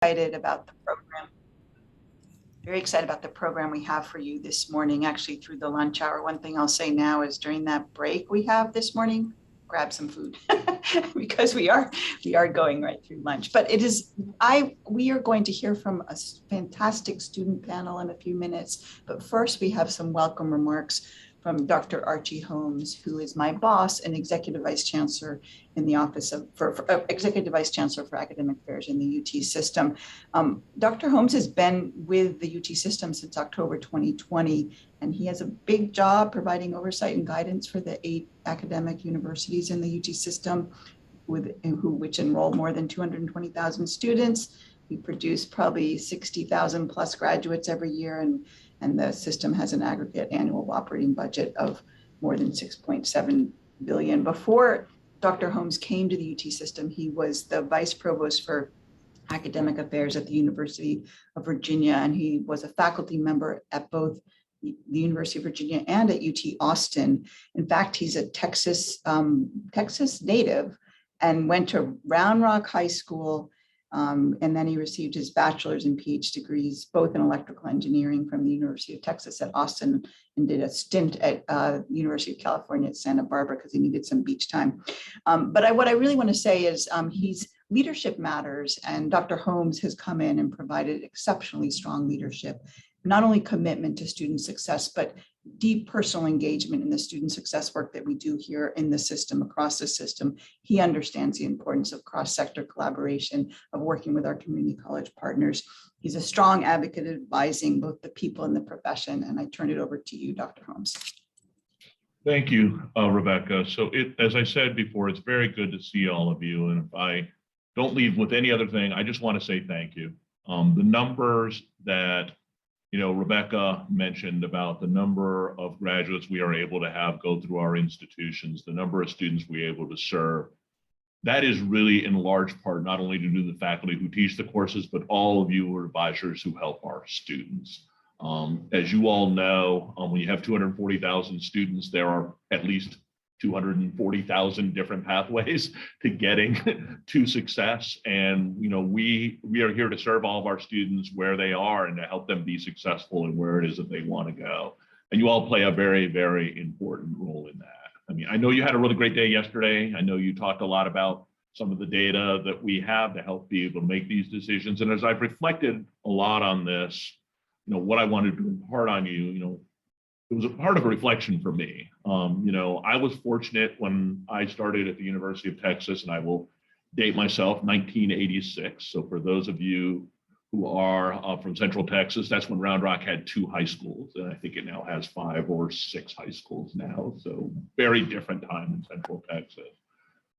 excited about the program. Very excited about the program we have for you this morning, actually through the lunch hour. One thing I'll say now is during that break we have this morning, grab some food because we are going right through lunch. But we are going to hear from a fantastic student panel in a few minutes. But first we have some welcome remarks from Dr. Archie Holmes, who is my boss and Executive Vice Chancellor in the Office of Executive Vice Chancellor for Academic Affairs in the UT system. Dr. Holmes has been with the UT system since October 2020, and he has a big job providing oversight and guidance for the 8 academic universities in the UT system, which enroll more than 220,000 students. We produce probably 60,000 plus graduates every year, and the system has an aggregate annual operating budget of more than 6.7 billion. Before Dr. Holmes came to the UT system, he was the Vice Provost for Academic Affairs at the University of Virginia, and he was a faculty member at both the University of Virginia and at UT Austin. In fact, he's a Texas native and went to Round Rock High School, and then he received his bachelor's and PhD degrees, both in electrical engineering from the University of Texas at Austin, and did a stint at University of California at Santa Barbara because he needed some beach time. But what I really want to say is leadership matters, and Dr. Holmes has come in and provided exceptionally strong leadership, not only commitment to student success, but deep personal engagement in the student success work that we do here in the system, across the system. He understands the importance of cross-sector collaboration, of working with our community college partners. He's a strong advocate advising both the people and the profession. And I turn it over to you, Dr. Holmes. Thank you, Rebecca. So as I said before, it's very good to see all of you. And if I don't leave with any other thing, I just want to say thank you. The numbers that Rebecca mentioned about the number of graduates we are able to have go through our institutions, the number of students we're able to serve, that is really in large part not only to do the faculty who teach the courses, but all of you advisors who help our students. As you all know, when you have 240,000 students, there are at least 240,000 different pathways to getting to success. And we are here to serve all of our students where they are and to help them be successful in where it is that they want to go. And you all play a very, very important role in that. I mean, I know you had a really great day yesterday. I know you talked a lot about some of the data that we have to help be able to make these decisions. And as I've reflected a lot on this, what I wanted to impart on you, it was a part of a reflection for me. I was fortunate when I started at the University of Texas, and I will date myself, 1986. So for those of you who are from Central Texas, that's when Round Rock had 2 high schools, and I think it now has 5 or 6 high schools now. So very different time in Central Texas.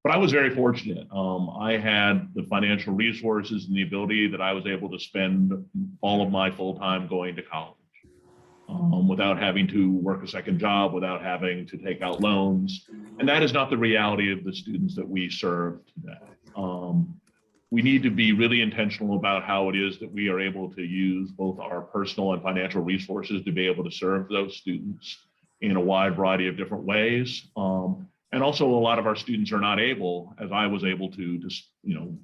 But I was very fortunate. I had the financial resources and the ability that I was able to spend all of my full time going to college. Without having to work a second job, without having to take out loans. And that is not the reality of the students that we serve today. We need to be really intentional about how it is that we are able to use both our personal and financial resources to be able to serve those students in a wide variety of different ways. And also a lot of our students are not able, as I was able to,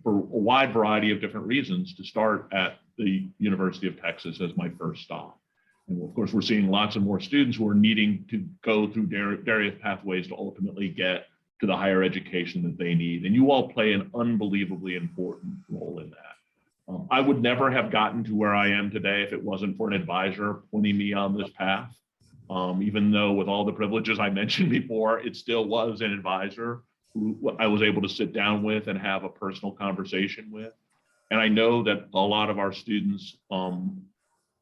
for a wide variety of different reasons, to start at the University of Texas as my first stop. And of course, we're seeing lots of more students who are needing to go through various pathways to ultimately get to the higher education that they need. And you all play an unbelievably important role in that. I would never have gotten to where I am today if it wasn't for an advisor pointing me on this path. Even though with all the privileges I mentioned before, it still was an advisor who I was able to sit down with and have a personal conversation with. And I know that a lot of our students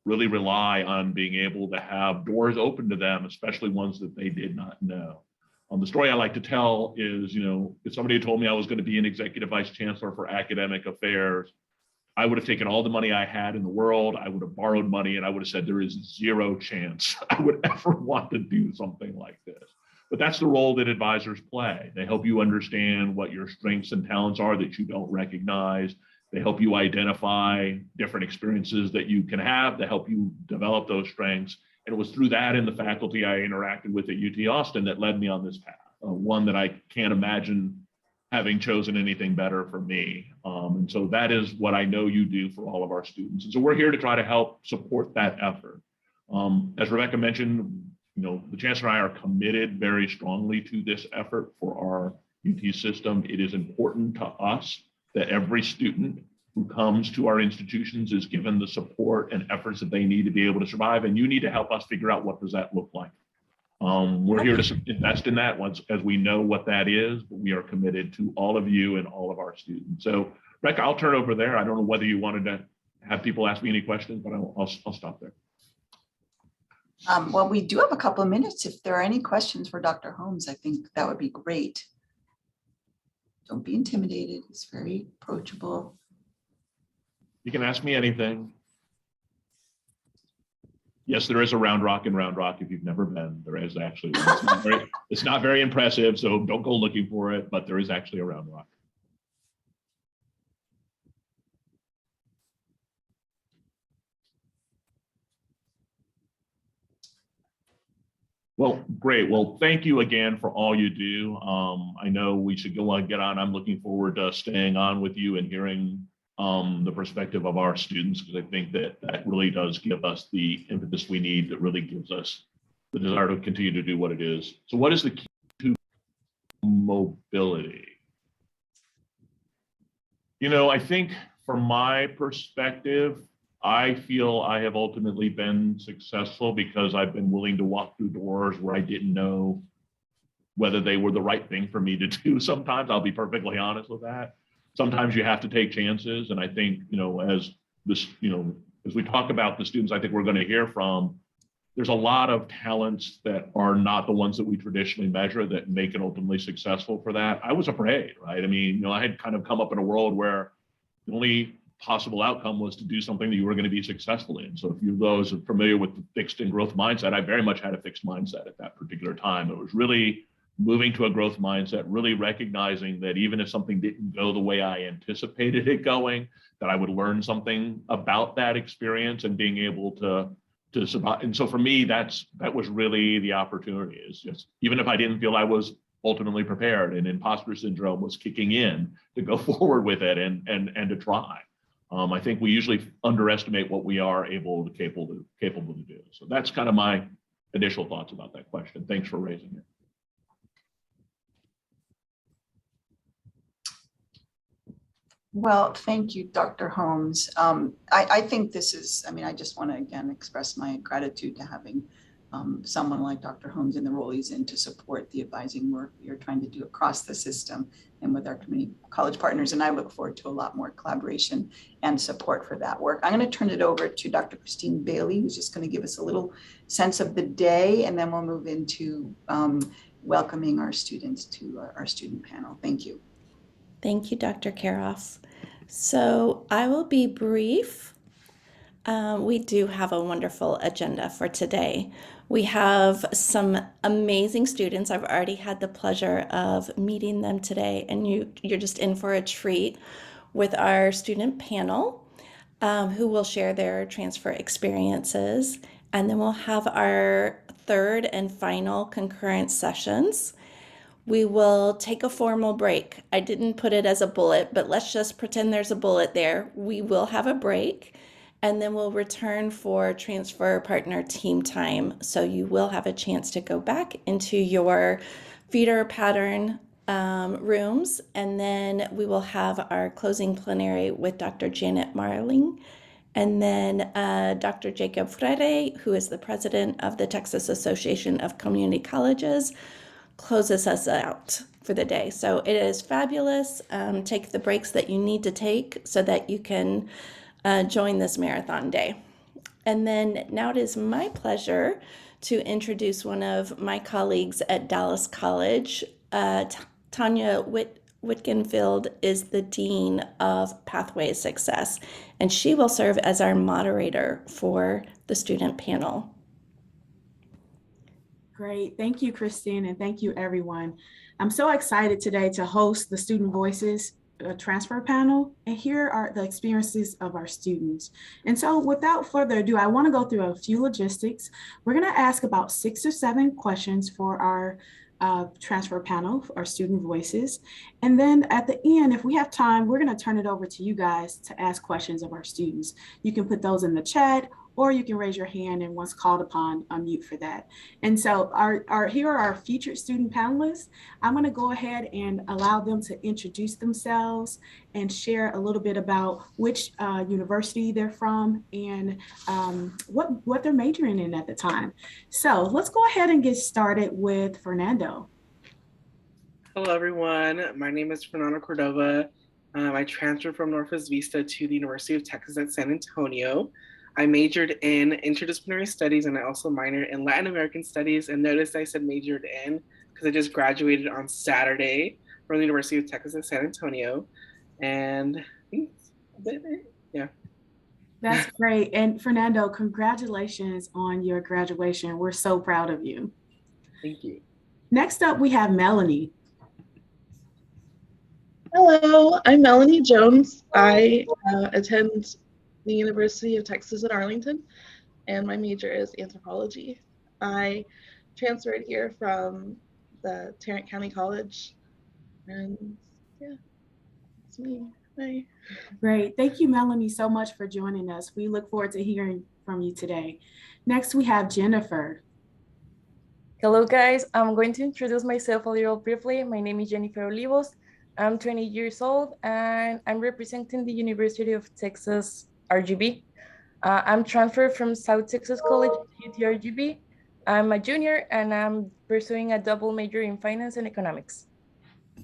really rely on being able to have doors open to them, especially ones that they did not know. The story I like to tell is, if somebody had told me I was going to be an executive vice chancellor for academic affairs, I would have taken all the money I had in the world, I would have borrowed money, and I would have said there is zero chance I would ever want to do something like this. But that's the role that advisors play. They help you understand what your strengths and talents are that you don't recognize. They help you identify different experiences that you can have to help you develop those strengths. And it was through that and the faculty I interacted with at UT Austin that led me on this path, one that I can't imagine having chosen anything better for me. And so that is what I know you do for all of our students. And so we're here to try to help support that effort. As Rebecca mentioned, the Chancellor and I are committed very strongly to this effort for our UT system. It is important to us that every student who comes to our institutions is given the support and efforts that they need to be able to survive. And you need to help us figure out what does that look like. We're here to invest in that once as we know what that is, but we are committed to all of you and all of our students. So Rebecca, I'll turn over there. I don't know whether you wanted to have people ask me any questions, but I'll stop there. Well, we do have a couple of minutes. If there are any questions for Dr. Holmes, I think that would be great. Don't be intimidated. It's very approachable. You can ask me anything. Yes, there is a Round Rock in Round Rock. If you've never been, there is actually one. It's not very impressive, so don't go looking for it, but there is actually a Round Rock. Well, great. Well, thank you again for all you do. I know we should go on, get on. I'm looking forward to staying on with you and hearing the perspective of our students, because I think that that really does give us the impetus we need, that really gives us the desire to continue to do what it is. So what is the key to mobility? I think from my perspective, I feel I have ultimately been successful because I've been willing to walk through doors where I didn't know whether they were the right thing for me to do. Sometimes I'll be perfectly honest with that. Sometimes you have to take chances. And I think, as this, as we talk about the students I think we're going to hear from, there's a lot of talents that are not the ones that we traditionally measure that make it ultimately successful for that. I was afraid, right? I mean, I had kind of come up in a world where the only possible outcome was to do something that you were going to be successful in. So if you those are familiar with the fixed and growth mindset, I very much had a fixed mindset at that particular time. It was really moving to a growth mindset, really recognizing that even if something didn't go the way I anticipated it going, that I would learn something about that experience and being able to survive. And so for me, that was really the opportunity, is just, even if I didn't feel I was ultimately prepared and imposter syndrome was kicking in, to go forward with it and to try. I think we usually underestimate what we are capable to do. So that's kind of my initial thoughts about that question. Thanks for raising it. Well, thank you, Dr. Holmes. I think this is, I just want to again express my gratitude to having someone like Dr. Holmes in the role he's in to support the advising work we are trying to do across the system and with our community college partners. And I look forward to a lot more collaboration and support for that work. I'm going to turn it over to Dr. Christine Bailey, who's just going to give us a little sense of the day, and then we'll move into welcoming our students to our student panel. Thank you. Thank you, Dr. Karoff. So I will be brief. We do have a wonderful agenda for today. We have some amazing students. I've already had the pleasure of meeting them today, and you're just in for a treat with our student panel, who will share their transfer experiences. And then we'll have our third and final concurrent sessions. We will take a formal break. I didn't put it as a bullet, but let's just pretend there's a bullet there. We will have a break, and then we'll return for transfer partner team time. So you will have a chance to go back into your feeder pattern rooms, and then we will have our closing plenary with Dr. Janet Marling, and then Dr. Jacob Freire, who is the president of the Texas Association of Community Colleges, closes us out for the day. So it is fabulous. Take the breaks that you need to take so that you can join this marathon day. And then now it is my pleasure to introduce one of my colleagues at Dallas College. Tanya Whitkenfield is the Dean of Pathways Success, and she will serve as our moderator for the student panel. Great. Thank you, Christine, and thank you, everyone. I'm so excited today to host the Student Voices transfer panel and hear the experiences of our students. And so without further ado, I want to go through a few logistics. We're going to ask about 6 or 7 questions for our transfer panel, our student voices. And then at the end, if we have time, we're going to turn it over to you guys to ask questions of our students. You can put those in the chat, or you can raise your hand and once called upon, unmute for that. And so here are our featured student panelists. I'm going to go ahead and allow them to introduce themselves and share a little bit about which university they're from and what they're majoring in at the time. So let's go ahead and get started with Fernando. Hello, everyone. My name is Fernando Cordova. I transferred from Northwest Vista to the University of Texas at San Antonio. I majored in interdisciplinary studies and I also minored in Latin American studies. And notice I said majored in because I just graduated on Saturday from the University of Texas at San Antonio. And yeah. That's great. And Fernando, congratulations on your graduation. We're so proud of you. Thank you. Next up, we have Melanie. Hello, I'm Melanie Jones. I attend the University of Texas at Arlington, and my major is anthropology. I transferred here from the Tarrant County College, and yeah, that's me. Bye. Great. Thank you, Melanie, so much for joining us. We look forward to hearing from you today. Next, we have Jennifer. Hello, guys. I'm going to introduce myself a little briefly. My name is Jennifer Olivos. I'm 20 years old, and I'm representing the University of Texas RGB. I'm transferred from South Texas College to UTRGB. I'm a junior, and I'm pursuing a double major in finance and economics.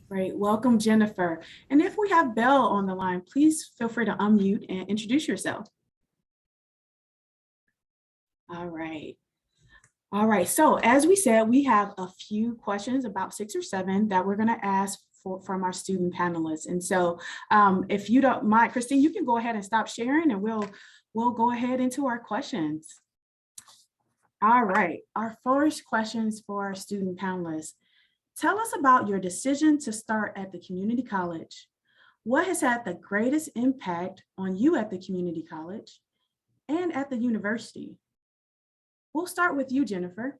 Great. Welcome, Jennifer. And if we have Belle on the line, please feel free to unmute and introduce yourself. All right. All right. So as we said, we have a few questions, about 6 or 7, that we're going to ask from our student panelists. And so if you don't mind, Christine, you can go ahead and stop sharing and we'll go ahead into our questions. All right. Our first questions for our student panelists. Tell us about your decision to start at the community college. What has had the greatest impact on you at the community college and at the university? We'll start with you, Jennifer.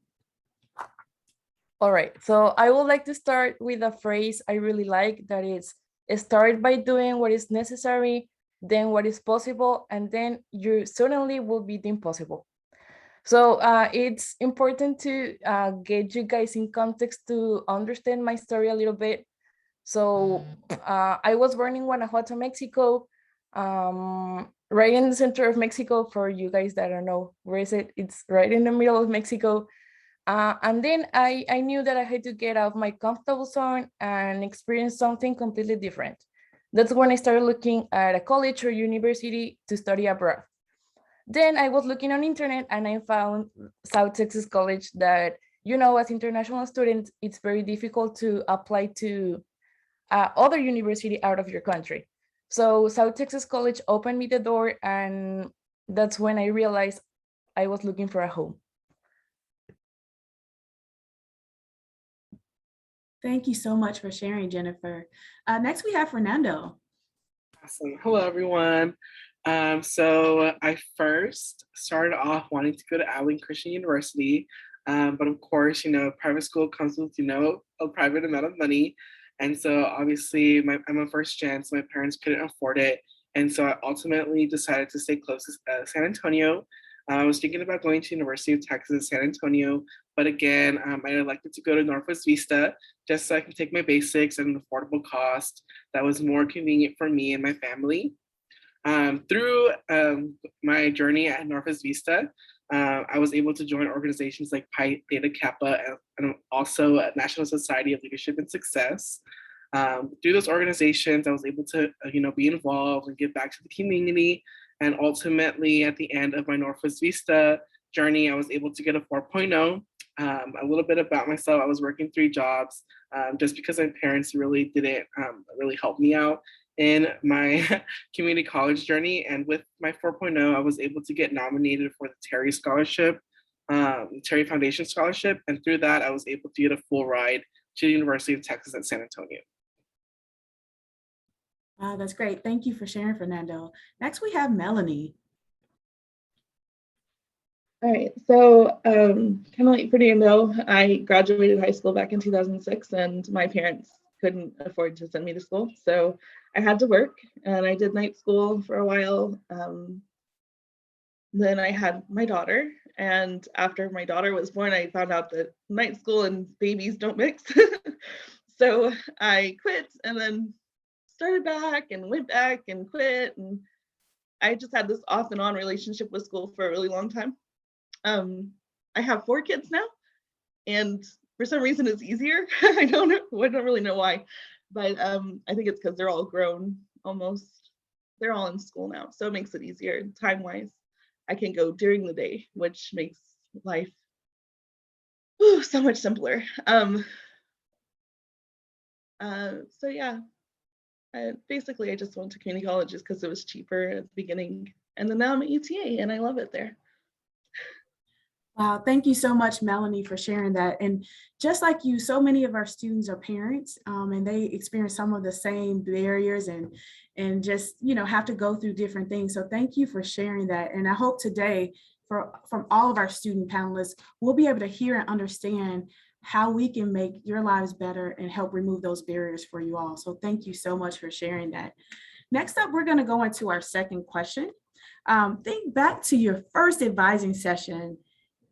All right, so I would like to start with a phrase I really like, that is, start by doing what is necessary, then what is possible, and then you certainly will be the impossible. So it's important to get you guys in context to understand my story a little bit. So I was born in Guanajuato, Mexico, right in the center of Mexico. For you guys that don't know, where is it? It's right in the middle of Mexico. And then I knew that I had to get out of my comfortable zone and experience something completely different. That's when I started looking at a college or university to study abroad. Then I was looking on internet and I found South Texas College that, you know, as international students, it's very difficult to apply to other university out of your country. So South Texas College opened me the door, and that's when I realized I was looking for a home. Thank you so much for sharing, Jennifer. Next, we have Fernando. Awesome. Hello, everyone. So I first started off wanting to go to Abilene Christian University, but of course, you know, private school comes with, you know, a private amount of money. And so obviously I'm a first gen, so my parents couldn't afford it. And so I ultimately decided to stay close to San Antonio. I was thinking about going to University of Texas, San Antonio, but again, I elected to go to Northwest Vista just so I can take my basics at an affordable cost that was more convenient for me and my family. Through my journey at Northwest Vista, I was able to join organizations like Pi Theta Kappa and also National Society of Leadership and Success. Through those organizations, I was able to, you know, be involved and give back to the community. And ultimately, at the end of my Northwest Vista journey, I was able to get a 4.0. A little bit about myself: I was working 3 jobs just because my parents really didn't really help me out in my community college journey. And with my 4.0, I was able to get nominated for the Terry Scholarship, Terry Foundation Scholarship. And through that, I was able to get a full ride to the University of Texas at San Antonio. Wow, that's great. Thank you for sharing, Fernando. Next, we have Melanie. All right, so kind of like pretty know, I graduated high school back in 2006, and my parents couldn't afford to send me to school, so I had to work, and I did night school for a while. Then I had my daughter, and after my daughter was born, I found out that night school and babies don't mix. So I quit, and then started back, and went back, and quit, and I just had this off and on relationship with school for a really long time. I have 4 kids now, and for some reason it's easier. I don't really know why, but I think it's because they're all grown almost. They're all in school now, so it makes it easier time-wise. I can go during the day, which makes life so much simpler. So yeah, basically I just went to community colleges because it was cheaper at the beginning, and then now I'm at UTA and I love it there. Wow, thank you so much, Melanie, for sharing that. And just like you, so many of our students are parents, and they experience some of the same barriers and just, you know, have to go through different things. So thank you for sharing that. And I hope today from all of our student panelists, we'll be able to hear and understand how we can make your lives better and help remove those barriers for you all. So thank you so much for sharing that. Next up, we're going to go into our second question. Think back to your first advising session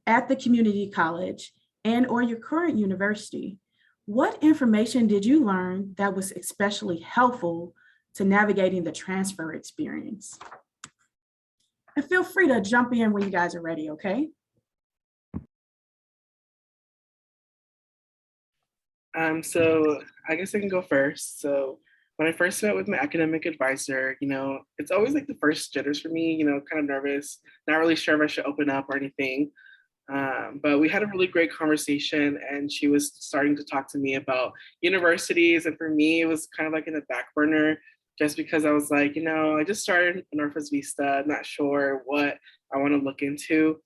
at the community college and or your current university. What information did you learn that was especially helpful to navigating the transfer experience? And feel free to jump in when you guys are ready, okay? So I guess I can go first. So when I first met with my academic advisor, you know, it's always like the first jitters for me, you know, kind of nervous, not really sure if I should open up or anything. But we had a really great conversation, and she was starting to talk to me about universities. And for me, it was kind of like in the back burner, just because I was like, you know, I just started Northwest Vista, not sure what I want to look into.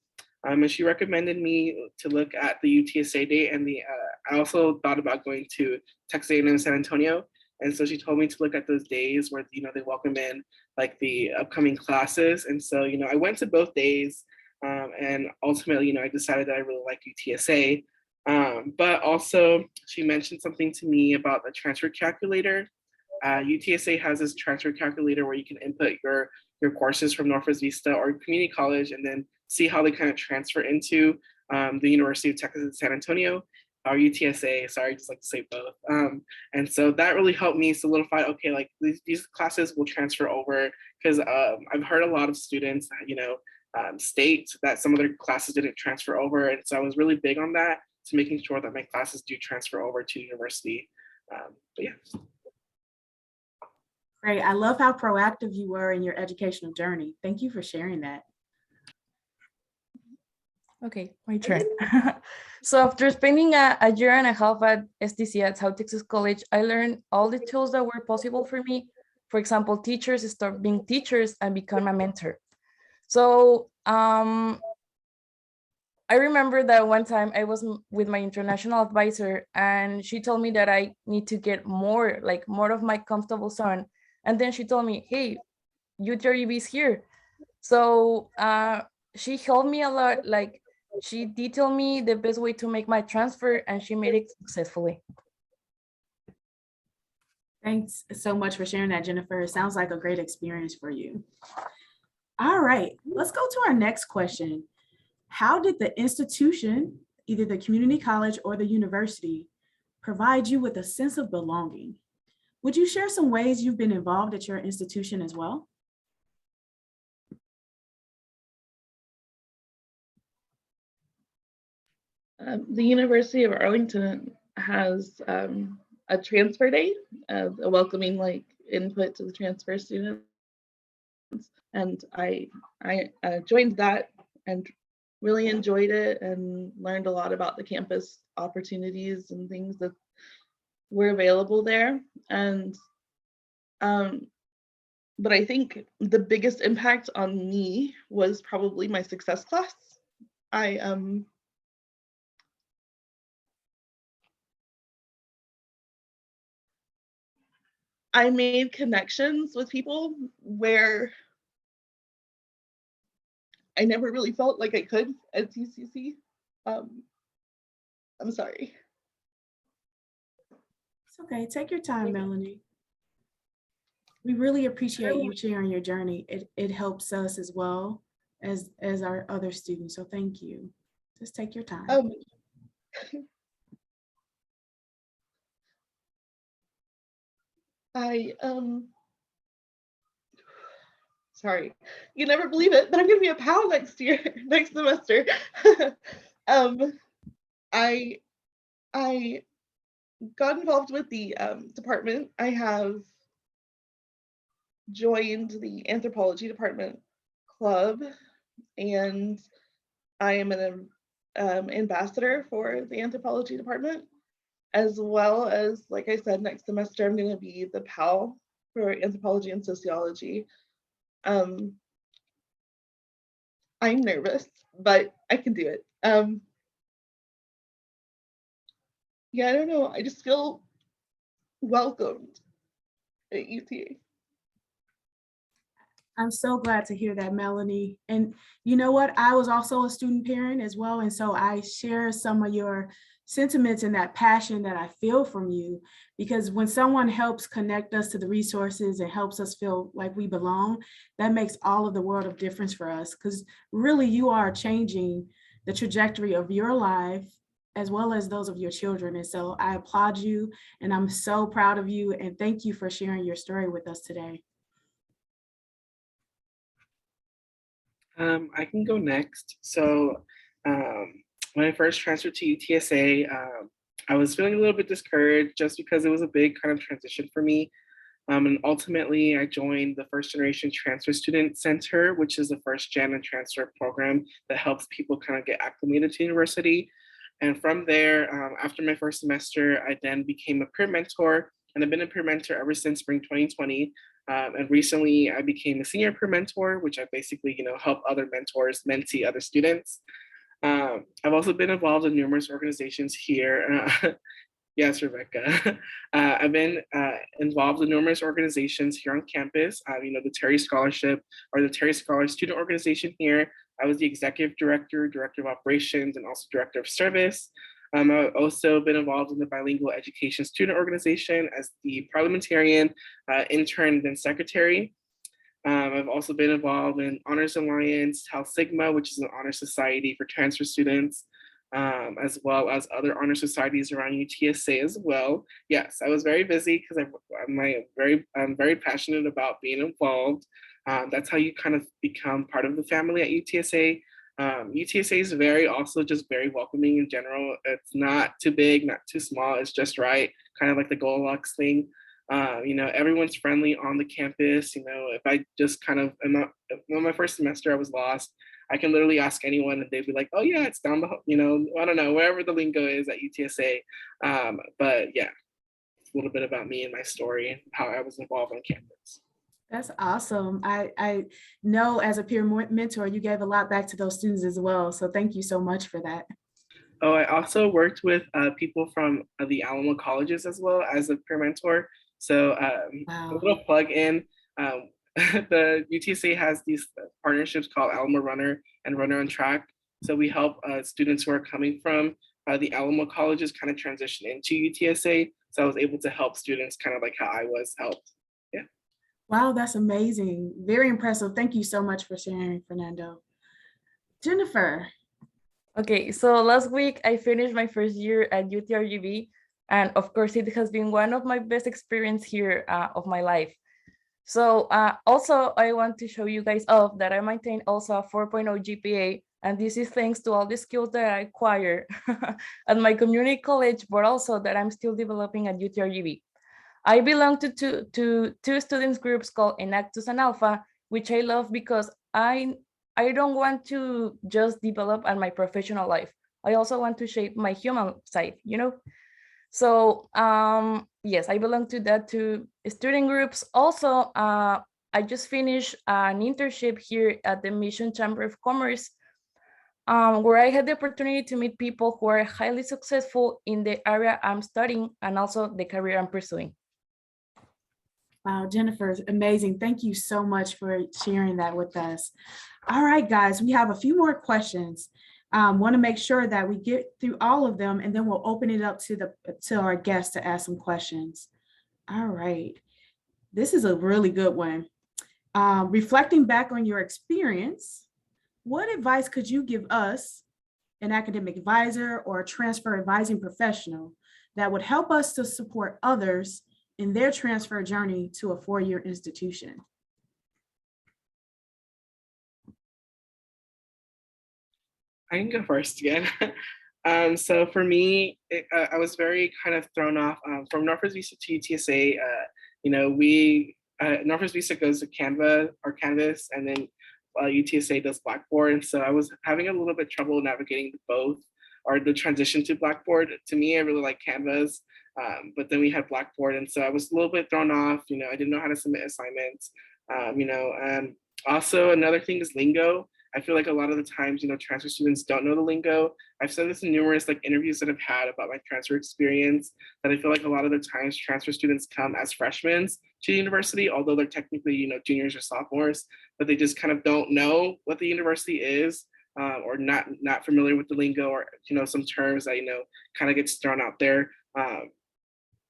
And she recommended me to look at the UTSA date, and I also thought about going to Texas A&M San Antonio. And so she told me to look at those days where, you know, they welcome in like the upcoming classes. And so, you know, I went to both days. And ultimately, you know, I decided that I really like UTSA. But also, she mentioned something to me about the transfer calculator. UTSA has this transfer calculator where you can input your courses from Northwest Vista or community college, and then see how they kind of transfer into the University of Texas at San Antonio or UTSA. Sorry, I just like to say both. And so that really helped me solidify, okay, like these classes will transfer over, because I've heard a lot of students, you know, state that some of their classes didn't transfer over. And so I was really big on that, to making sure that my classes do transfer over to university. But yeah. Great. I love how proactive you were in your educational journey. Thank you for sharing that. Okay, my turn. So after spending a year and a half at STC at South Texas College, I learned all the tools that were possible for me. For example, teachers start being teachers and become a mentor. So I remember that one time I was with my international advisor, and she told me that I need to get more of my comfortable zone. And then she told me, hey, UTREB is here. So she helped me a lot. Like, she detailed me the best way to make my transfer, and she made it successfully. Thanks so much for sharing that, Jennifer. It sounds like a great experience for you. All right, let's go to our next question. How did the institution, either the community college or the university, provide you with a sense of belonging? Would you share some ways you've been involved at your institution as well? The University of Arlington has a transfer day, a welcoming like input to the transfer students, and I joined that and really enjoyed it and learned a lot about the campus opportunities and things that were available there. And but I think the biggest impact on me was probably my success class. I made connections with people where I never really felt like I could at TCC. I'm sorry. It's okay. Take your time, Melanie. We really appreciate you sharing your journey. It helps us as well as our other students. So thank you. Just take your time. Sorry, you never believe it, but I'm gonna be a PAL next year, next semester. I got involved with the department. I have joined the anthropology department club, and I am an ambassador for the anthropology department, as well as, like I said, next semester I'm going to be the PAL for anthropology and sociology. I'm nervous, but I can do it. Yeah, I don't know. I just feel welcomed at UTA. I'm so glad to hear that, Melanie. And you know what? I was also a student parent as well. And so I share some of your sentiments and that passion that I feel from you, because when someone helps connect us to the resources and helps us feel like we belong, that makes all of the world of difference for us, because really you are changing the trajectory of your life as well as those of your children. And so I applaud you, and I'm so proud of you, and thank you for sharing your story with us today. I can go next. So when I first transferred to UTSA, I was feeling a little bit discouraged just because it was a big kind of transition for me. And ultimately, I joined the First Generation Transfer Student Center, which is the first gen and transfer program that helps people kind of get acclimated to university. And from there, after my first semester, I then became a peer mentor, and I've been a peer mentor ever since spring 2020. And recently I became a senior peer mentor, which I basically, help other mentors mentee other students. I've also been involved in numerous organizations here. Yes, Rebecca. I've been involved in numerous organizations here on campus. The Terry Scholarship, or the Terry Scholar Student Organization here. I was the executive director, director of operations, and also director of service. I've also been involved in the Bilingual Education Student Organization as the parliamentarian, intern, and secretary. I've also been involved in Honors Alliance, Tau Sigma, which is an honor society for transfer students, as well as other honor societies around UTSA as well. Yes, I was very busy because I'm very passionate about being involved. That's how you kind of become part of the family at UTSA. UTSA is just very welcoming in general. It's not too big, not too small. It's just right, kind of like the Goldilocks thing. Everyone's friendly on the campus. If I just kind of, on my first semester, I was lost. I can literally ask anyone and they'd be like, oh yeah, it's down the, I don't know, wherever the lingo is at UTSA. But yeah, it's a little bit about me and my story and how I was involved on campus. That's awesome. I know as a peer mentor, you gave a lot back to those students as well. So thank you so much for that. Oh, I also worked with people from the Alamo colleges as well as a peer mentor. So Wow. a little plug in, the UTSA has these partnerships called Alamo Runner and Runner on Track. So we help students who are coming from the Alamo colleges kind of transition into UTSA. So I was able to help students kind of like how I was helped. Yeah. Wow, that's amazing. Very impressive. Thank you so much for sharing, Fernando. Jennifer. Okay, so last week I finished my first year at UTRGV, and of course it has been one of my best experience here of my life. So also I want to show you guys off that I maintain also a 4.0 GPA, and this is thanks to all the skills that I acquire at my community college, but also that I'm still developing at UTRGV. I belong to two students groups called Enactus and Alpha, which I love because I don't want to just develop at my professional life. I also want to shape my human side, So yes, I belong to that two student groups. Also, I just finished an internship here at the Mission Chamber of Commerce, where I had the opportunity to meet people who are highly successful in the area I'm studying and also the career I'm pursuing. Wow, Jennifer, amazing. Thank you so much for sharing that with us. All right, guys, we have a few more questions. Want to make sure that we get through all of them, and then we'll open it up to our guests to ask some questions. All right, this is a really good one. Reflecting back on your experience, what advice could you give us, an academic advisor or a transfer advising professional, that would help us to support others in their transfer journey to a four-year institution? I can go first again. So for me, I was very kind of thrown off from Northwest Vista to UTSA. Northwest Vista goes to Canva or Canvas, and then UTSA does Blackboard. And so I was having a little bit trouble navigating both, or the transition to Blackboard. To me, I really like Canvas, but then we had Blackboard, and so I was a little bit thrown off. I didn't know how to submit assignments. Also, another thing is lingo. I feel like a lot of the times, transfer students don't know the lingo. I've said this in numerous interviews that I've had about my transfer experience, that I feel like a lot of the times transfer students come as freshmen to the university, although they're technically, juniors or sophomores, but they just kind of don't know what the university is, or not familiar with the lingo, or, some terms that, kind of gets thrown out there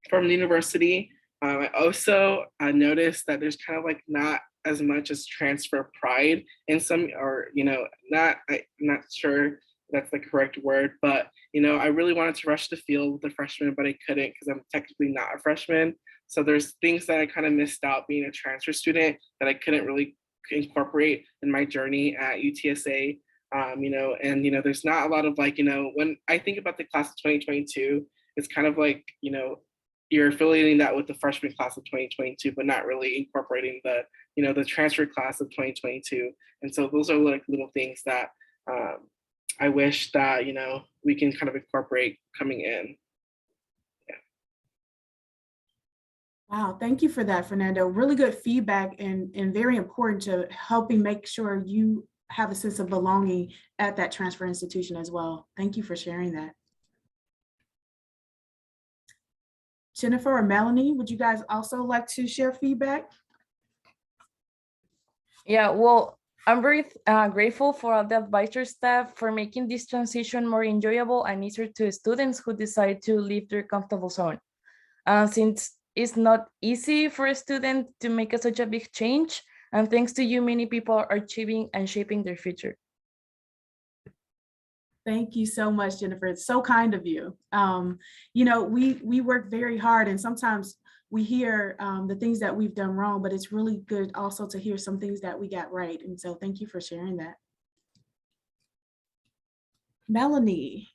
from the university. I also noticed that there's kind of not as much as transfer pride in some, or I'm not sure that's the correct word, but I really wanted to rush the field with the freshman, but I couldn't because I'm technically not a freshman. So there's things that I kind of missed out being a transfer student that I couldn't really incorporate in my journey at UTSA. There's not a lot of when I think about the class of 2022, it's kind of you're affiliating that with the freshman class of 2022, but not really incorporating the the transfer class of 2022. And so those are little things that I wish that we can kind of incorporate coming in. Yeah. Wow, thank you for that, Fernando. Really good feedback, and very important to helping make sure you have a sense of belonging at that transfer institution as well. Thank you for sharing that. Jennifer or Melanie, would you guys also like to share feedback? Yeah, well, I'm very grateful for all the advisor staff for making this transition more enjoyable and easier to students who decide to leave their comfortable zone. Since it's not easy for a student to make such a big change, and thanks to you, many people are achieving and shaping their future. Thank you so much, Jennifer. It's so kind of you. We work very hard, and sometimes we hear the things that we've done wrong, but it's really good also to hear some things that we got right. And so thank you for sharing that. Melanie.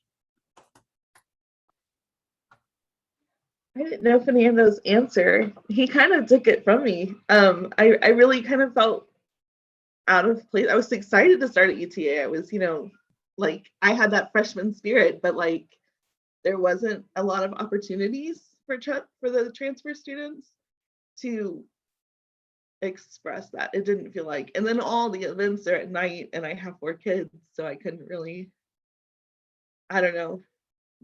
I didn't know Fernando's answer. He kind of took it from me. I really kind of felt out of place. I was excited to start at UTA. I was, I had that freshman spirit, but there wasn't a lot of opportunities for the transfer students to express that. It didn't feel like, and then all the events are at night, and I have 4 kids, so I couldn't really, I don't know,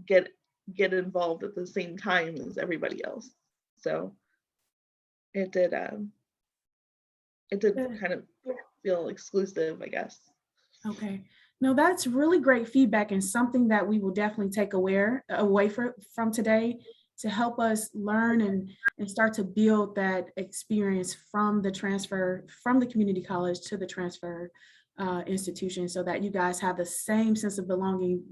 get involved at the same time as everybody else. So it did kind of feel exclusive, I guess. Okay. No, that's really great feedback, and something that we will definitely take away from today to help us learn and start to build that experience from the community college to the transfer institution, so that you guys have the same sense of belonging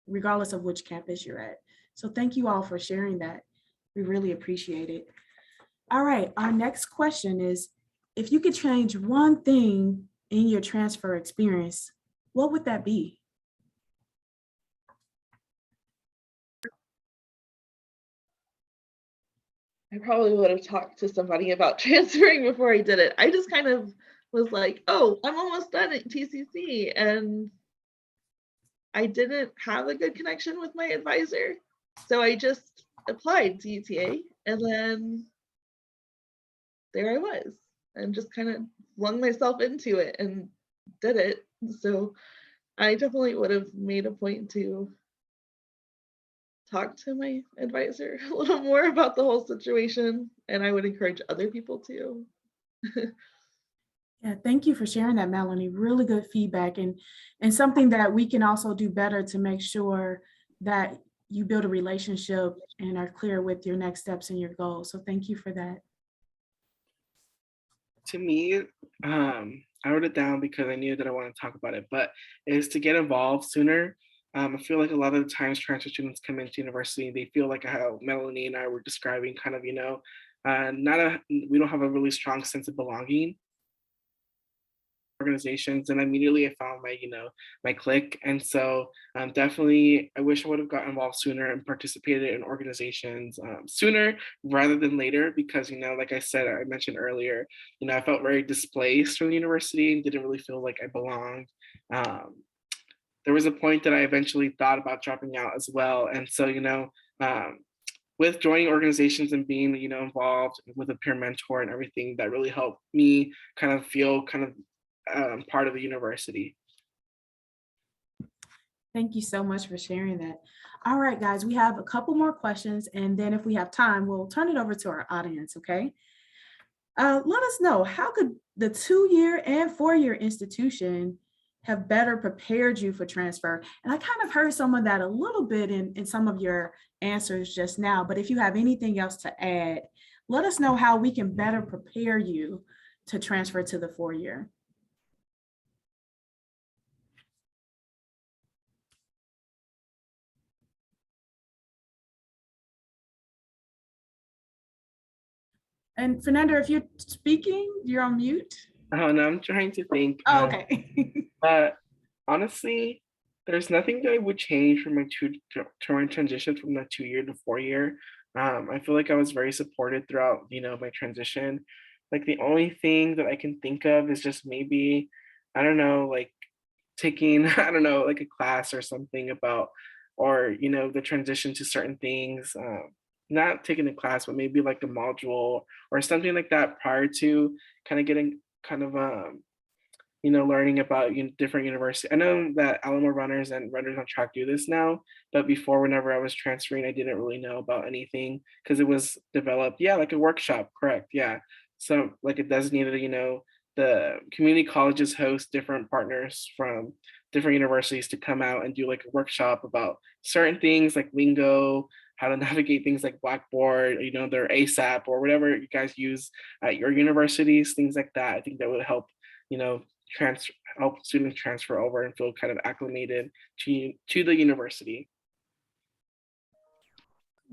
regardless of which campus you're at. So thank you all for sharing that. We really appreciate it. All right, our next question is, if you could change one thing in your transfer experience, what would that be? I probably would have talked to somebody about transferring before I did it. I just kind of was like, oh, I'm almost done at TCC, and I didn't have a good connection with my advisor. So I just applied to UTA, and then there I was, and just kind of flung myself into it and did it. So I definitely would have made a point to talk to my advisor a little more about the whole situation, and I would encourage other people to. Yeah, thank you for sharing that, Melanie. Really good feedback, and something that we can also do better to make sure that you build a relationship and are clear with your next steps and your goals. So thank you for that. To me, I wrote it down because I knew that I wanted to talk about it, but is to get involved sooner. I feel like a lot of the times transfer students come into university, they feel like how Melanie and I were describing, kind of, not a, we don't have a really strong sense of belonging organizations, and immediately I found my, my clique. And so definitely I wish I would have got involved sooner and participated in organizations sooner rather than later, because like I said, I mentioned earlier, I felt very displaced from the university and didn't really feel like I belonged. There was a point that I eventually thought about dropping out as well. And so um, with joining organizations and being involved with a peer mentor and everything, that really helped me kind of feel kind of part of the university. Thank you so much for sharing that. All right, guys, we have a couple more questions, and then if we have time, we'll turn it over to our audience, okay? Let us know, how could the 2-year and 4-year institution have better prepared you for transfer? And I kind of heard some of that a little bit in some of your answers just now, but if you have anything else to add, let us know how we can better prepare you to transfer to the 4-year. And Fernando, if you're speaking, you're on mute. Oh no, I'm trying to think. Oh, okay. But honestly, there's nothing that I would change from my transition from the 2-year to 4-year. I feel like I was very supported throughout, my transition. Like the only thing that I can think of is just maybe, I don't know, like taking, I don't know, like a class or something about, or the transition to certain things. Not taking a class, but maybe like a module or something like that prior to kind of getting kind of learning about different universities. I know that Alamo runners and runners on track do this now, but before, whenever I was transferring, I didn't really know about anything because it was developed, yeah, like a workshop, correct, yeah. So like a designated, the community colleges host different partners from different universities to come out and do like a workshop about certain things like lingo, how to navigate things like Blackboard, their ASAP or whatever you guys use at your universities, things like that. I think that would help, help students transfer over and feel kind of acclimated to the university.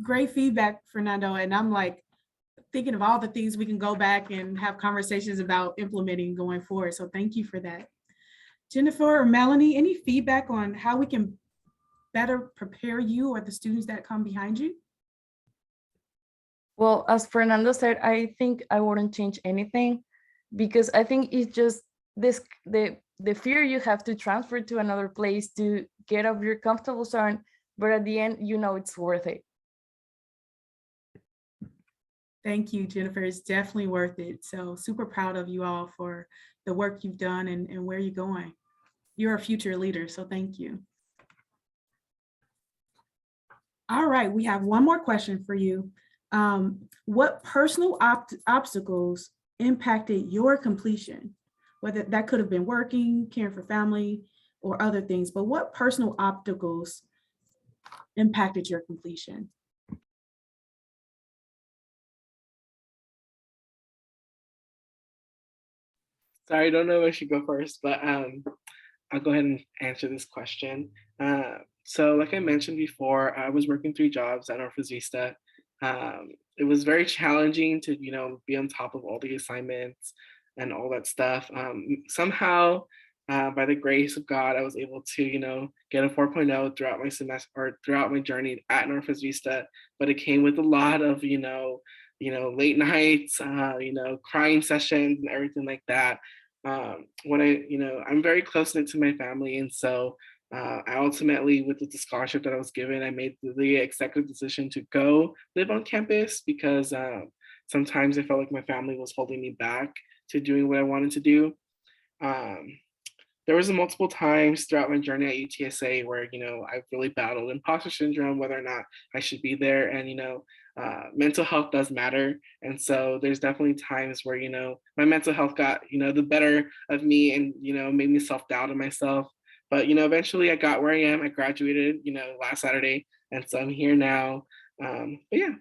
Great feedback, Fernando. And I'm like thinking of all the things we can go back and have conversations about implementing going forward. So thank you for that. Jennifer or Melanie, any feedback on how we can better prepare you or the students that come behind you? Well, as Fernando said, I think I wouldn't change anything because I think it's just this the fear you have to transfer to another place to get off your comfortable zone, but at the end, it's worth it. Thank you, Jennifer. It's definitely worth it. So super proud of you all for the work you've done and where you're going. You're a future leader, so thank you. All right, we have one more question for you. What personal obstacles impacted your completion? Whether that could have been working, caring for family, or other things, but what personal obstacles impacted your completion? Sorry, I don't know if I should go first, but I'll go ahead and answer this question. So like I mentioned before, I was working 3 jobs at Northwest Vista. It was very challenging to, be on top of all the assignments and all that stuff. Somehow, by the grace of God, I was able to, get a 4.0 throughout my semester or throughout my journey at Northwest Vista, but it came with a lot of, late nights, crying sessions and everything like that. When I'm very close knit to my family, and so I ultimately, with the scholarship that I was given, I made the executive decision to go live on campus because sometimes I felt like my family was holding me back to doing what I wanted to do. There was multiple times throughout my journey at UTSA where, I really battled imposter syndrome, whether or not I should be there. And, mental health does matter. And so there's definitely times where, my mental health got, the better of me and, made me self-doubt in myself. But, eventually I got where I am. I graduated, last Saturday. And so I'm here now. But yeah.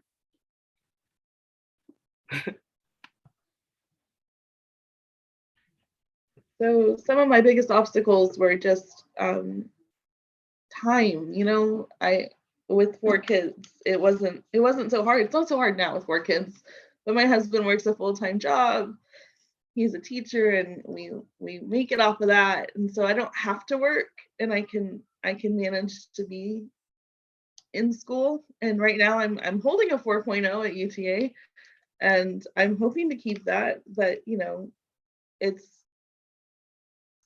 So some of my biggest obstacles were just time. With 4 kids, it wasn't so hard. It's not so hard now with 4 kids, but my husband works a full-time job. He's a teacher, and we make it off of that, and so I don't have to work, and I can manage to be in school. And right now I'm holding a 4.0 at UTA, and I'm hoping to keep that, but it's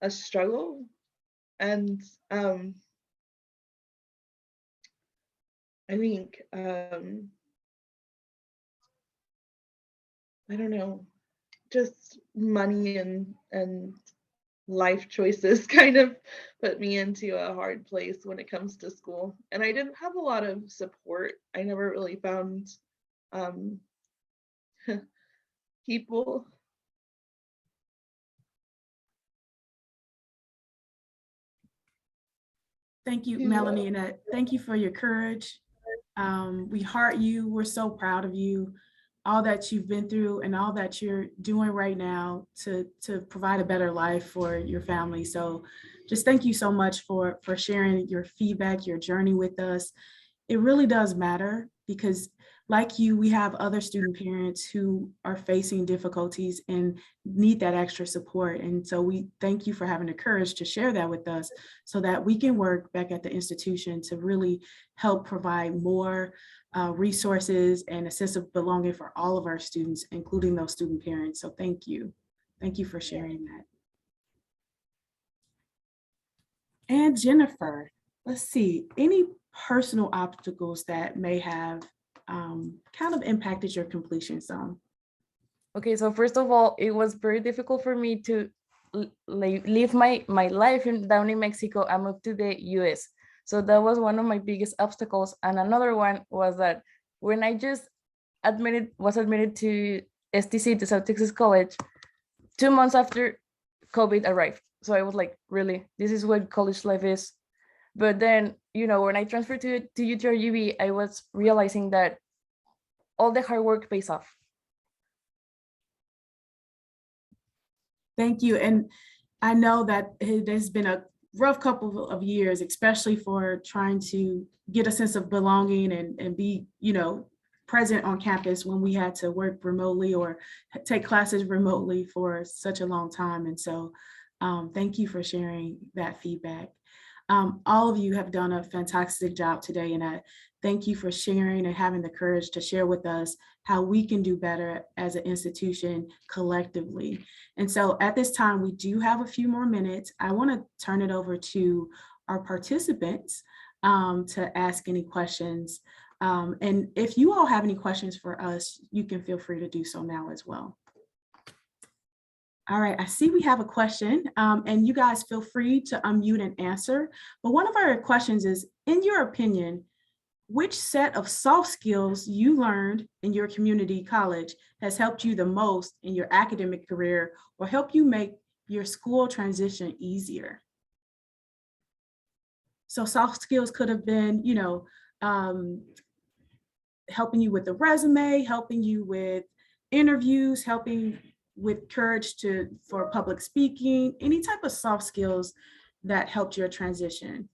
a struggle. And I think I don't know, just money and life choices kind of put me into a hard place when it comes to school. And I didn't have a lot of support. I never really found people. Thank you, who, Melanie, and thank you for your courage. We heart you. We're so proud of you, all that you've been through and all that you're doing right now to provide a better life for your family. So just thank you so much for sharing your feedback, your journey with us. It really does matter because like you, we have other student parents who are facing difficulties and need that extra support. And so we thank you for having the courage to share that with us so that we can work back at the institution to really help provide more resources and a sense of belonging for all of our students, including those student parents. So thank you. Thank you for sharing that. And Jennifer, let's see, any personal obstacles that may have kind of impacted your completion zone? Okay, so first of all, it was very difficult for me to live my life down in Mexico and move to the US. So that was one of my biggest obstacles. And another one was that when I just was admitted to STC, to South Texas College, 2 months after COVID arrived. So I was like, really, this is what college life is. But then, when I transferred to UTRGV, I was realizing that all the hard work pays off. Thank you. And I know that it has been a rough couple of years, especially for trying to get a sense of belonging and be, present on campus when we had to work remotely or take classes remotely for such a long time. And so thank you for sharing that feedback. All of you have done a fantastic job today, and I thank you for sharing and having the courage to share with us how we can do better as an institution collectively. And so at this time, we do have a few more minutes. I want to turn it over to our participants to ask any questions. And if you all have any questions for us, you can feel free to do so now as well. All right, I see we have a question, and you guys feel free to unmute and answer. But one of our questions is, in your opinion, which set of soft skills you learned in your community college has helped you the most in your academic career or help you make your school transition easier? So soft skills could have been, helping you with the resume, helping you with interviews, helping with courage for public speaking, any type of soft skills that helped your transition.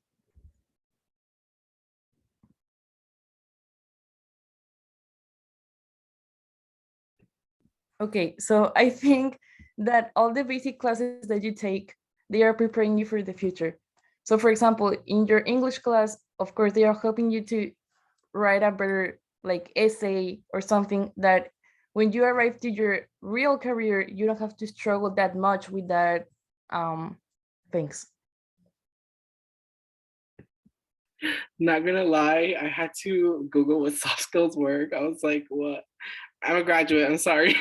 Okay, so I think that all the basic classes that you take, they are preparing you for the future. So for example, in your English class, of course, they are helping you to write a better essay or something that when you arrive to your real career, you don't have to struggle that much with that things. Not gonna lie, I had to Google what soft skills were. I was like, what? I'm a graduate, I'm sorry.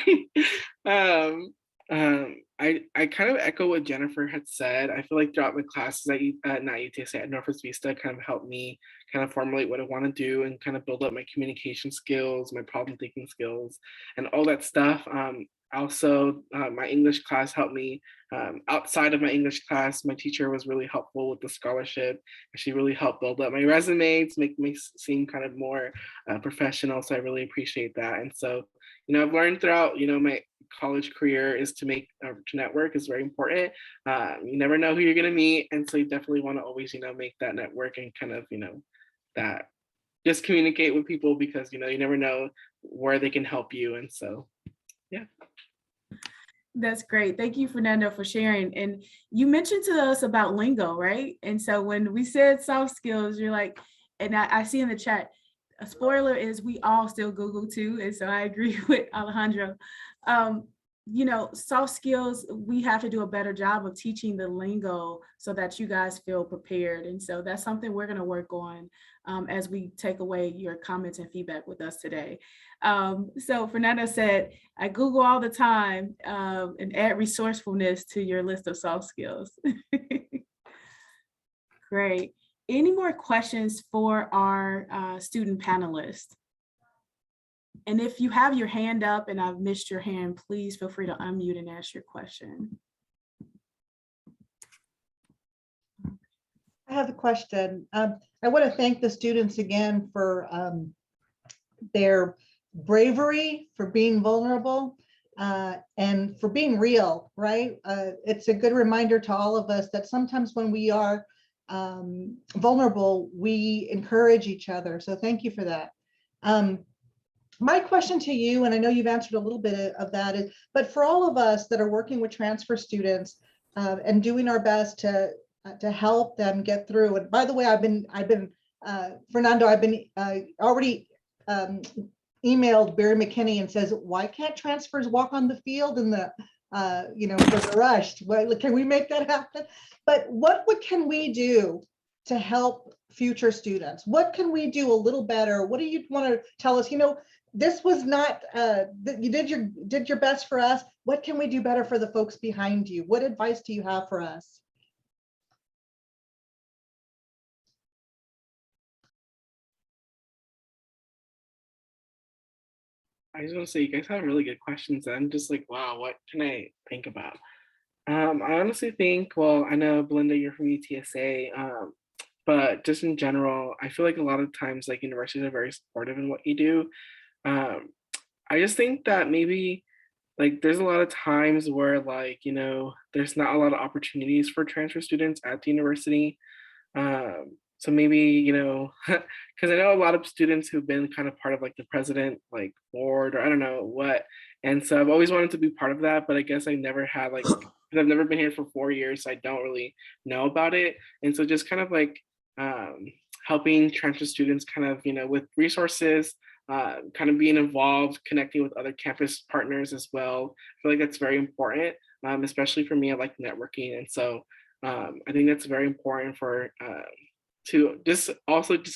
I kind of echo what Jennifer had said. I feel like throughout my classes at not UTSA at Northwest Vista kind of helped me kind of formulate what I want to do and kind of build up my communication skills, my problem thinking skills, and all that stuff. Also, my English class helped me. Outside of my English class, my teacher was really helpful with the scholarship. She really helped build up my resume to make me seem kind of more professional. So I really appreciate that. And so, I've learned throughout, my college career is to network is very important. You never know who you're going to meet. And so you definitely want to always, make that network and kind of, that just communicate with people because, you never know where they can help you. And so, yeah. That's great. Thank you, Fernando, for sharing. And you mentioned to us about lingo, right? And so when we said soft skills, you're like, and I see in the chat, a spoiler is we all still Google too. And so I agree with Alejandro. Soft skills, we have to do a better job of teaching the lingo so that you guys feel prepared. And so that's something we're going to work on as we take away your comments and feedback with us today. So Fernando said, I Google all the time and add resourcefulness to your list of soft skills. Great. Any more questions for our student panelists? And if you have your hand up and I've missed your hand, please feel free to unmute and ask your question. I have a question. I want to thank the students again for their bravery, for being vulnerable, and for being real, right? It's a good reminder to all of us that sometimes when we are vulnerable, we encourage each other. So thank you for that. My question to you, and I know you've answered a little bit of that, is, but for all of us that are working with transfer students and doing our best to help them get through. And by the way, Fernando, I've been already emailed Barry McKinney and says, why can't transfers walk on the field in the for the rush? Well, can we make that happen? But what can we do to help future students? What can we do a little better? What do you want to tell us? This was not, you did your best for us. What can we do better for the folks behind you? What advice do you have for us? I just want to say you guys have really good questions. And I'm just like, wow, what can I think about? I honestly think, well, I know Belinda, you're from UTSA, but just in general, I feel like a lot of times like universities are very supportive in what you do. I just think that maybe like there's a lot of times where like, there's not a lot of opportunities for transfer students at the university. So maybe, because I know a lot of students who've been kind of part of like the president, like board, or I don't know what. And so I've always wanted to be part of that, but I guess I never had like, I've never been here for 4 years, so I don't really know about it. And so just kind of like helping transfer students kind of, with resources, kind of being involved, connecting with other campus partners as well. I feel like that's very important, especially for me. I like networking. And so I think that's very important for to just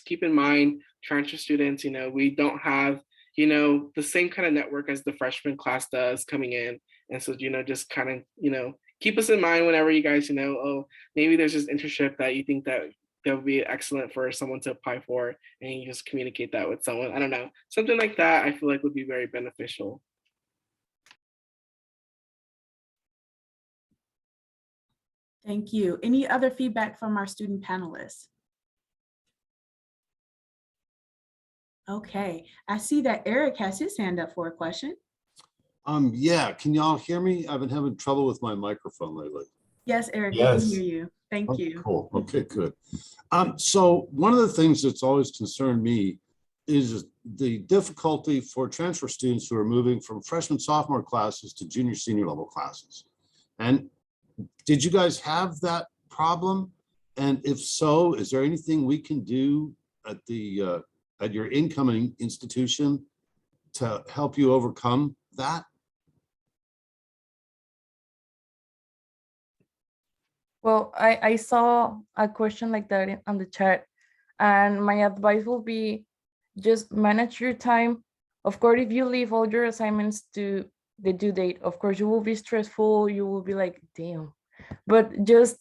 keep in mind transfer students, we don't have, the same kind of network as the freshman class does coming in. And so, just kind of, keep us in mind whenever you guys, oh, maybe there's this internship that you think that would be excellent for someone to apply for, and you just communicate that with someone. I don't know, something like that I feel like would be very beneficial. Thank you. Any other feedback from our student panelists? Okay, I see that Eric has his hand up for a question. Yeah, can y'all hear me? I've been having trouble with my microphone lately. Yes, Eric, we Yes. can hear you. Thank you. Cool. Okay, good. So one of the things that's always concerned me is the difficulty for transfer students who are moving from freshman, sophomore classes to junior, senior level classes. And did you guys have that problem? And if so, is there anything we can do at the at your incoming institution to help you overcome that? Well, I saw a question like that on the chat, and my advice will be just manage your time. Of course, if you leave all your assignments to the due date. Of course, you will be stressful. You will be like, damn, but just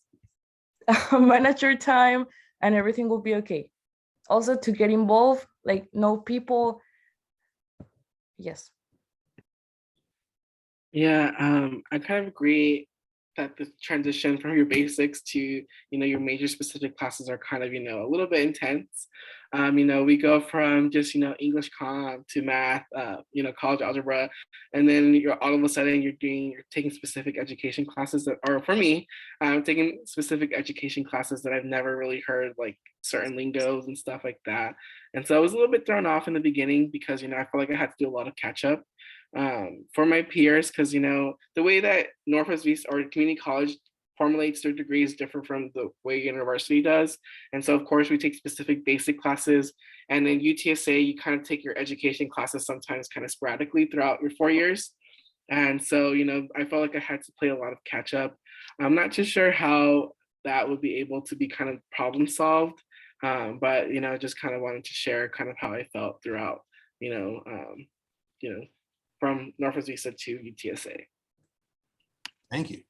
manage your time and everything will be okay. Also to get involved, like know people. Yes. Yeah, I kind of agree that the transition from your basics to, your major specific classes are kind of, a little bit intense. We go from just, English comm to math, college algebra, and then you're all of a sudden you're taking specific education classes that, or for me, I'm taking specific education classes that I've never really heard, like certain lingos and stuff like that. And so I was a little bit thrown off in the beginning because, I felt like I had to do a lot of catch up for my peers, because the way that Northwest Vista or community college formulates their degree is different from the way university does. And so of course we take specific basic classes, and then UTSA you kind of take your education classes sometimes kind of sporadically throughout your 4 years. And so I felt like I had to play a lot of catch up. I'm not too sure how that would be able to be kind of problem solved, but just kind of wanted to share kind of how I felt throughout from Northwest Vista to UTSA. Thank you.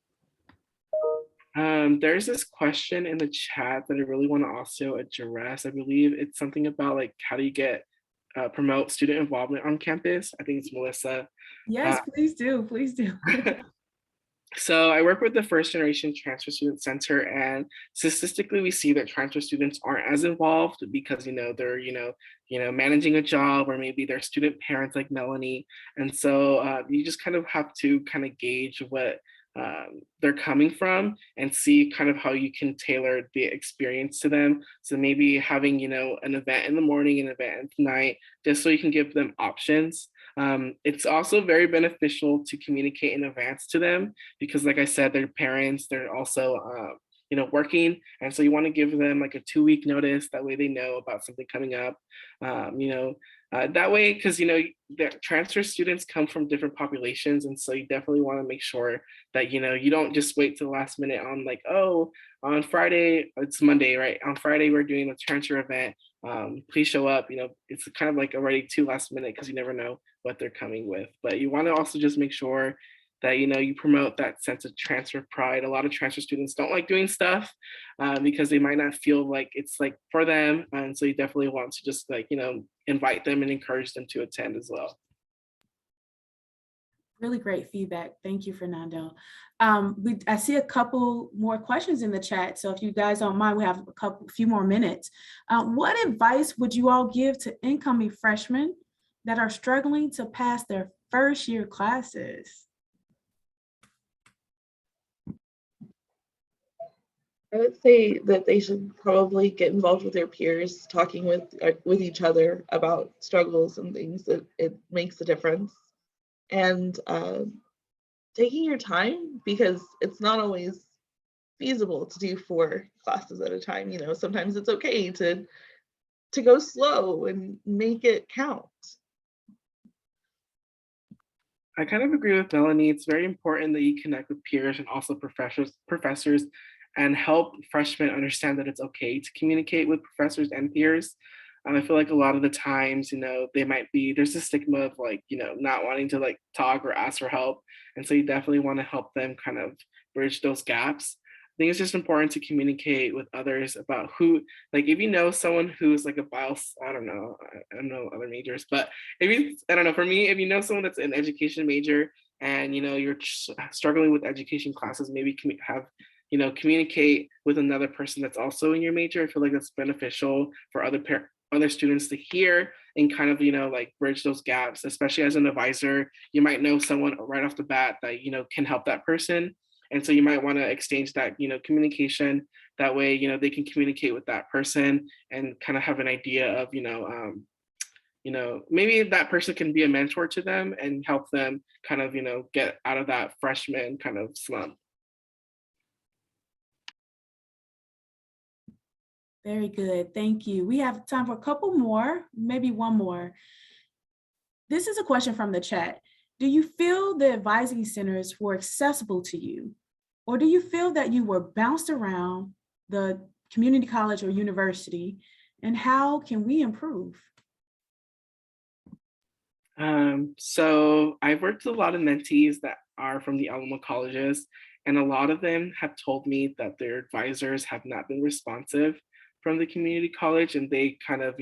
There's this question in the chat that I really want to also address. I believe it's something about like how do you get promote student involvement on campus? I think it's Melissa. Yes, please do. Please do. So I work with the First Generation Transfer Student Center, and statistically we see that transfer students aren't as involved because they're managing a job, or maybe they're student parents like Melanie, and so you just kind of have to kind of gauge what they're coming from and see kind of how you can tailor the experience to them. So maybe having an event in the morning, an event at night, just so you can give them options. It's also very beneficial to communicate in advance to them because, like I said, they're parents, they're also working, and so you want to give them like a 2-week notice. That way they know about something coming up. That way, because the transfer students come from different populations, and so you definitely want to make sure that you don't just wait till the last minute on like, oh, on Friday, it's Monday, right? On Friday we're doing a transfer event. Please show up. It's kind of like already too last minute because you never know what they're coming with. But you want to also just make sure that you promote that sense of transfer pride. A lot of transfer students don't like doing stuff because they might not feel like it's like for them, and so you definitely want to just like invite them and encourage them to attend as well. Really great feedback. Thank you, Fernando. I see a couple more questions in the chat, so if you guys don't mind, we have a few more minutes. What advice would you all give to incoming freshmen that are struggling to pass their first year classes? I would say that they should probably get involved with their peers, talking with each other about struggles and things that it makes a difference, and taking your time, because it's not always feasible to do 4 classes at a time. Sometimes it's okay to go slow and make it count. I kind of agree with Melanie. It's very important that you connect with peers and also professors and help freshmen understand that it's okay to communicate with professors and peers. I feel like a lot of the times, there's a stigma of like, not wanting to like talk or ask for help. And so you definitely want to help them kind of bridge those gaps. I think it's just important to communicate with others about who, like if you know someone who's like I don't know other majors, but for me, if you know someone that's an education major and you're struggling with education classes, maybe communicate with another person that's also in your major. I feel like that's beneficial for other students to hear and kind of like bridge those gaps. Especially as an advisor, you might know someone right off the bat that can help that person, and so you might want to exchange that communication. That way they can communicate with that person and kind of have an idea of maybe that person can be a mentor to them and help them kind of get out of that freshman kind of slump. Very good. Thank you. We have time for a couple more, maybe one more. This is a question from the chat. Do you feel the advising centers were accessible to you? Or do you feel that you were bounced around the community college or university? And how can we improve? So I've worked with a lot of mentees that are from the Alamo colleges, and a lot of them have told me that their advisors have not been responsive from the community college, and they kind of,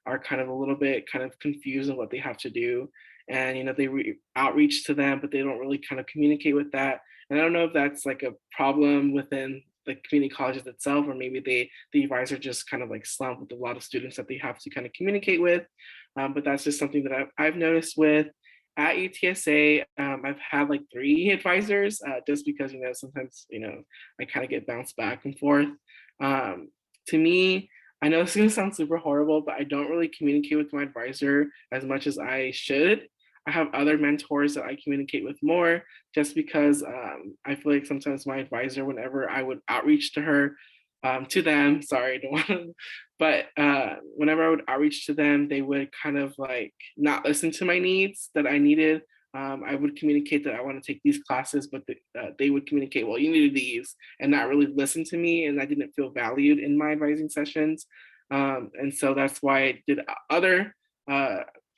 are kind of a little bit kind of confused on what they have to do. And, they outreach to them, but they don't really kind of communicate with that. And I don't know if that's like a problem within the community colleges itself, or maybe the advisor just kind of like slumped with a lot of students that they have to kind of communicate with. But that's just something that I've noticed with at UTSA. I've had like 3 advisors, just because, sometimes, I kind of get bounced back and forth. To me, I know it's gonna sound super horrible, but I don't really communicate with my advisor as much as I should. I have other mentors that I communicate with more, just because I feel like sometimes my advisor, whenever I would outreach to her, to them, sorry, I don't want to, but whenever I would outreach to them, they would kind of like not listen to my needs that I needed. I would communicate that I want to take these classes, but they would communicate, well, you needed these, and not really listen to me, and I didn't feel valued in my advising sessions. And so that's why I did other,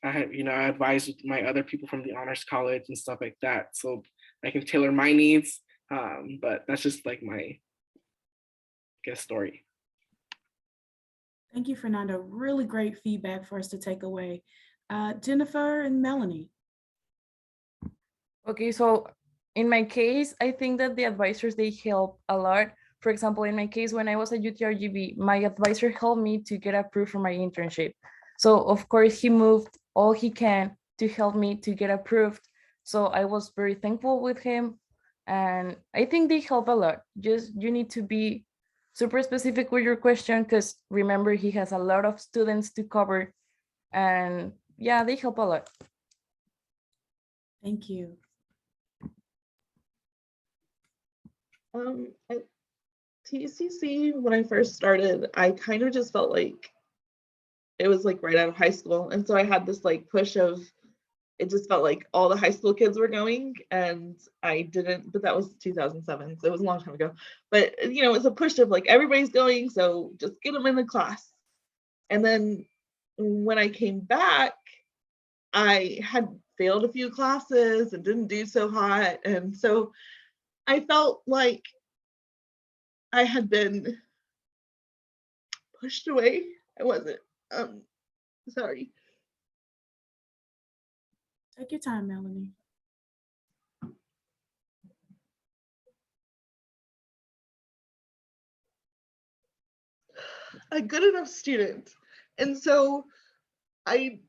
I had, I advised my other people from the honors college and stuff like that, so I can tailor my needs. But that's just like my story. Thank you, Fernando. Really great feedback for us to take away. Jennifer and Melanie. Okay, so in my case, I think that the advisors, they help a lot. For example, in my case, when I was at UTRGV, my advisor helped me to get approved for my internship. So of course, he moved all he can to help me to get approved. So I was very thankful with him. And I think they help a lot. Just you need to be super specific with your question, because remember, he has a lot of students to cover. And yeah, they help a lot. Thank you. At TCC, when I first started, I kind of just felt like it was like right out of high school. And so I had this like push of, it just felt like all the high school kids were going, and I didn't, but that was 2007. So it was a long time ago. But, it was a push of like, everybody's going, so just get them in the class. And then when I came back, I had failed a few classes and didn't do so hot. And so I felt like I had been pushed away. I wasn't, sorry. Take your time, Melanie. A good enough student. And so I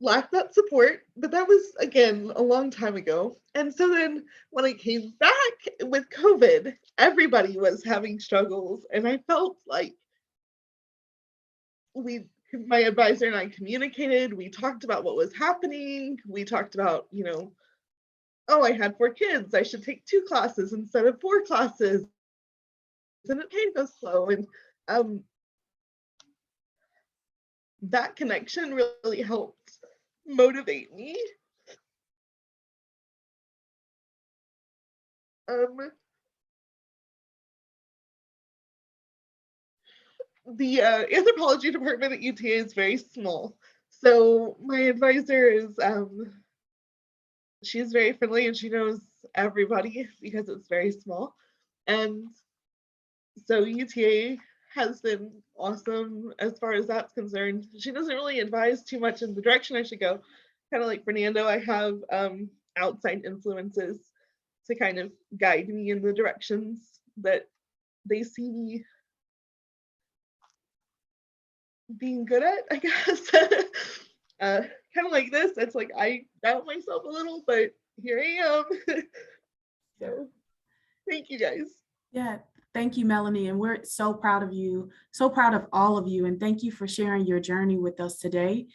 lacked that support, but that was, again, a long time ago. And so then when I came back with COVID, everybody was having struggles. And I felt like my advisor and I communicated, we talked about what was happening. We talked about, oh, I had 4 kids, I should take 2 classes instead of 4 classes. And it came go slow. And that connection really helped motivate me. The anthropology department at UTA is very small. So my advisor is, she's very friendly and she knows everybody because it's very small. And so UTA has been awesome as far as that's concerned. She doesn't really advise too much in the direction I should go. Kind of like Fernando, I have outside influences to kind of guide me in the directions that they see me being good at, I guess. Kind of like this, it's like I doubt myself a little, but here I am. So thank you guys. Yeah, thank you, Melanie. And we're so proud of you, so proud of all of you. And thank you for sharing your journey with us today.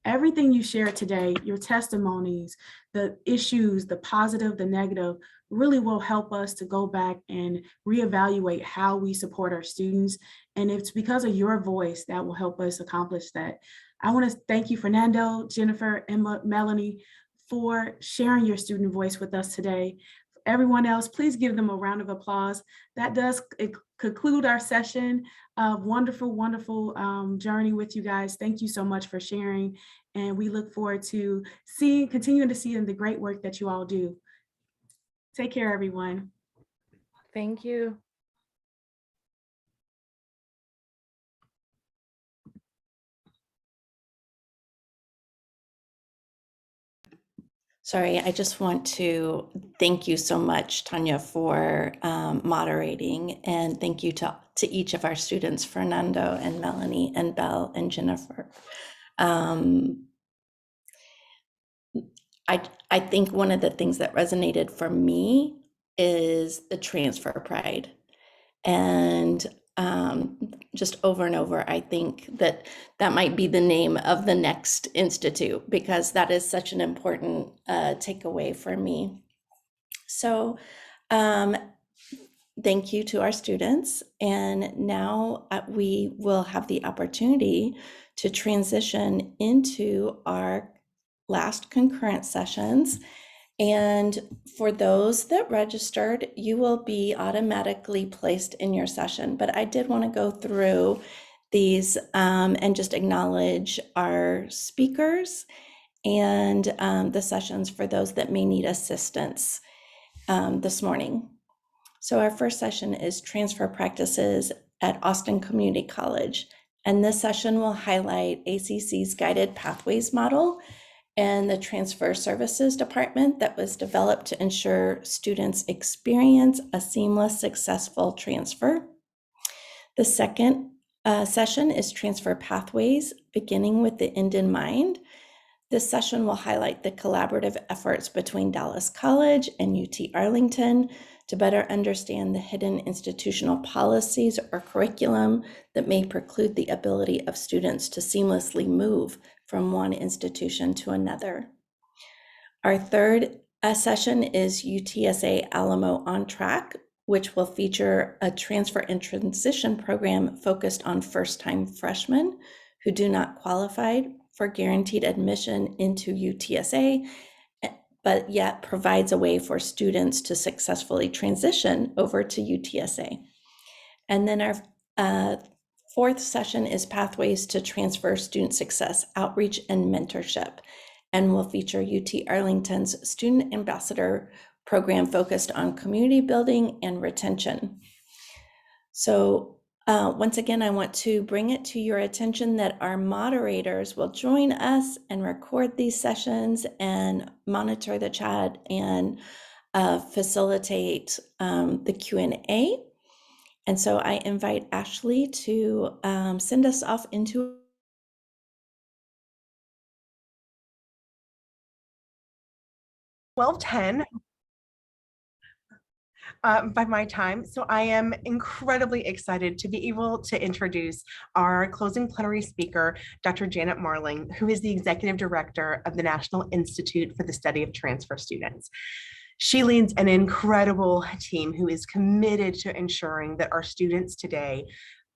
Everything you shared today, your testimonies, the issues, the positive, the negative, really will help us to go back and reevaluate how we support our students. And it's because of your voice that will help us accomplish that. I want to thank you, Fernando, Jennifer, and Melanie, for sharing your student voice with us today. everyone else, please give them a round of applause. That does conclude our session. Wonderful, wonderful journey with you guys. Thank you so much for sharing. And we look forward to continuing to see the great work that you all do. Take care, everyone. Thank you. Sorry, I just want to thank you so much, Tanya, for moderating, and thank you to each of our students, Fernando and Melanie and Belle and Jennifer. I think one of the things that resonated for me is the transfer pride. And just over and over, I think that might be the name of the next institute, because that is such an important takeaway for me. So thank you to our students. And now we will have the opportunity to transition into our last concurrent sessions. And for those that registered, you will be automatically placed in your session. But I did want to go through these and just acknowledge our speakers and the sessions for those that may need assistance this morning. So our first session is Transfer Practices at Austin Community College. And this session will highlight ACC's Guided Pathways model and the Transfer Services Department that was developed to ensure students experience a seamless, successful transfer. The second session is Transfer Pathways, beginning with the end in mind. This session will highlight the collaborative efforts between Dallas College and UT Arlington to better understand the hidden institutional policies or curriculum that may preclude the ability of students to seamlessly move from one institution to another. Our third session is UTSA Alamo on Track, which will feature a transfer and transition program focused on first-time freshmen who do not qualify for guaranteed admission into UTSA, but yet provides a way for students to successfully transition over to UTSA. And then our fourth session is Pathways to Transfer Student Success, Outreach and Mentorship, and will feature UT Arlington's Student Ambassador program focused on community building and retention. So once again, I want to bring it to your attention that our moderators will join us and record these sessions and monitor the chat and facilitate the Q&A. And so I invite Ashley to send us off into 12:10 by my time. So I am incredibly excited to be able to introduce our closing plenary speaker, Dr. Janet Marling, who is the Executive Director of the National Institute for the Study of Transfer Students. She leads an incredible team who is committed to ensuring that our students today,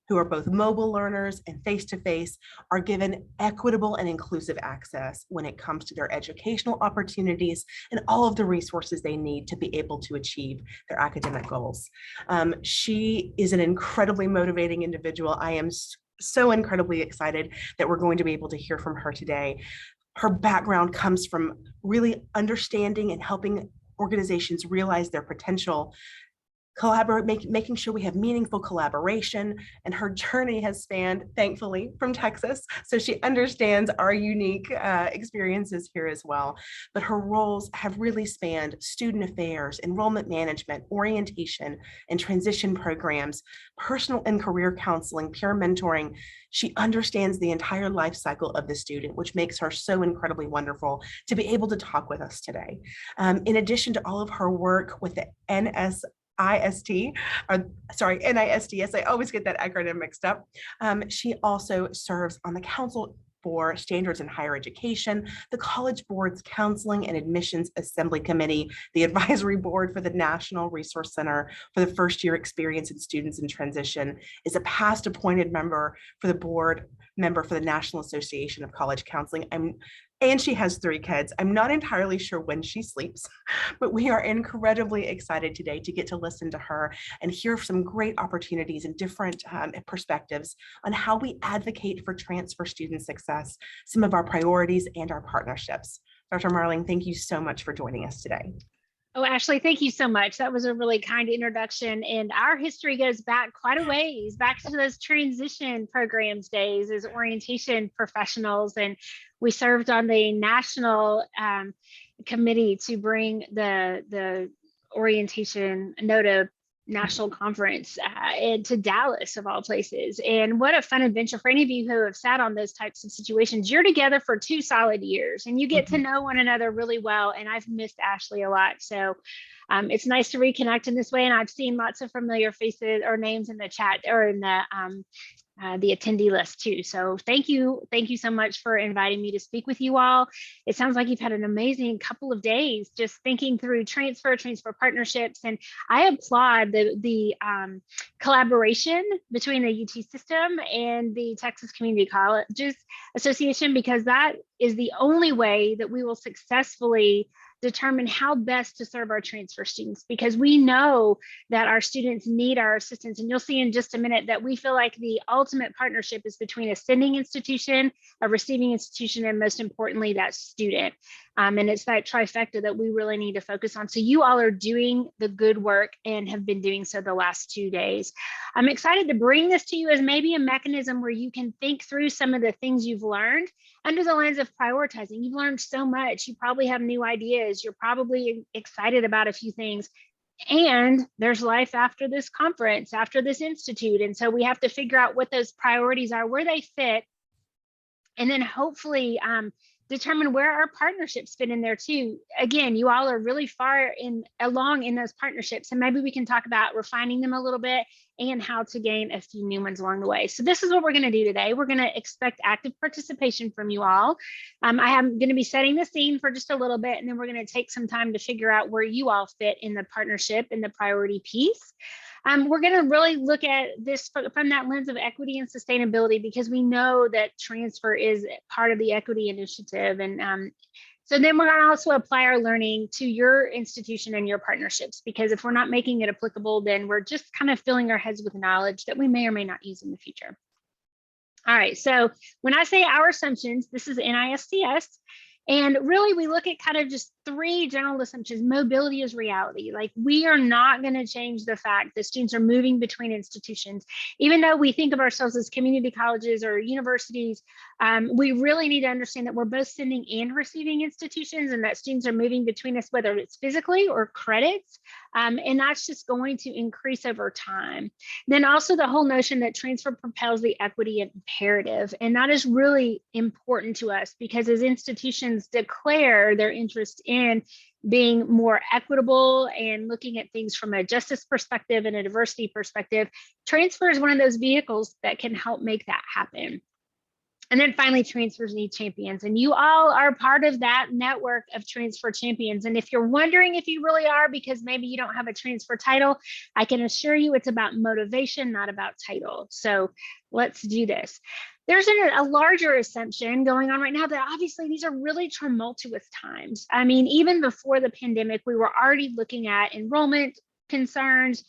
who are both mobile learners and face-to-face, are given equitable and inclusive access when it comes to their educational opportunities and all of the resources they need to be able to achieve their academic goals. She is an incredibly motivating individual. I am so incredibly excited that we're going to be able to hear from her today. Her background comes from really understanding and helping organizations realize their potential, making sure we have meaningful collaboration, and her journey has spanned, thankfully, from Texas, so she understands our unique experiences here as well. But her roles have really spanned student affairs, enrollment management, orientation and transition programs, personal and career counseling, peer mentoring. She understands the entire life cycle of the student, which makes her so incredibly wonderful to be able to talk with us today. In addition to all of her work with the NISDS, I always get that acronym mixed up. She also serves on the Council for Standards in Higher Education, the College Board's Counseling and Admissions Assembly Committee, the Advisory Board for the National Resource Center for the First Year Experience in Students in Transition, is a past appointed member for the board member for the National Association of College Counseling. I'm and she has 3 kids. I'm not entirely sure when she sleeps, but we are incredibly excited today to get to listen to her and hear some great opportunities and different perspectives on how we advocate for transfer student success, some of our priorities and our partnerships. Dr. Marling, thank you so much for joining us today. Oh, Ashley, thank you so much. That was a really kind introduction. And our history goes back quite a ways, back to those transition programs days as orientation professionals. And we served on the national committee to bring the orientation NOTA national conference to Dallas of all places. And what a fun adventure for any of you who have sat on those types of situations. You're together for 2 solid years and you get to know one another really well. And I've missed Ashley a lot. So it's nice to reconnect in this way. And I've seen lots of familiar faces or names in the chat or in the attendee list too. So thank you so much for inviting me to speak with you all. It sounds like you've had an amazing couple of days just thinking through transfer partnerships, and I applaud the collaboration between the UT system and the Texas Community Colleges Association, because that is the only way that we will successfully determine how best to serve our transfer students, because we know that our students need our assistance. And you'll see in just a minute that we feel like the ultimate partnership is between a sending institution, a receiving institution, and most importantly, that student. And it's that trifecta that we really need to focus on. So you all are doing the good work and have been doing so the last 2 days. I'm excited to bring this to you as maybe a mechanism where you can think through some of the things you've learned under the lens of prioritizing. You've learned so much. You probably have new ideas. You're probably excited about a few things. And there's life after this conference, after this institute. And so we have to figure out what those priorities are, where they fit, and then hopefully determine where our partnerships fit in there too. Again, you all are really far along in those partnerships, and maybe we can talk about refining them a little bit and how to gain a few new ones along the way. So this is what we're going to do today. We're going to expect active participation from you all. I am going to be setting the scene for just a little bit, and then we're going to take some time to figure out where you all fit in the partnership and the priority piece. We're going to really look at this from that lens of equity and sustainability, because we know that transfer is part of the equity initiative. And so then we're going to also apply our learning to your institution and your partnerships, because if we're not making it applicable, then we're just kind of filling our heads with knowledge that we may or may not use in the future. All right, so when I say our assumptions, this is NISTS. And really, we look at kind of just 3 general assumptions. Mobility is reality. Like, we are not going to change the fact that students are moving between institutions. Even though we think of ourselves as community colleges or universities, we really need to understand that we're both sending and receiving institutions, and that students are moving between us, whether it's physically or credits. And that's just going to increase over time. Then also the whole notion that transfer propels the equity imperative. And that is really important to us, because as institutions declare their interest in being more equitable and looking at things from a justice perspective and a diversity perspective, transfer is one of those vehicles that can help make that happen. And then finally, transfers need champions, and you all are part of that network of transfer champions. And if you're wondering if you really are, because maybe you don't have a transfer title, I can assure you it's about motivation, not about title. So let's do this. There's a larger assumption going on right now that obviously these are really tumultuous times. I mean, even before the pandemic, we were already looking at enrollment concerns,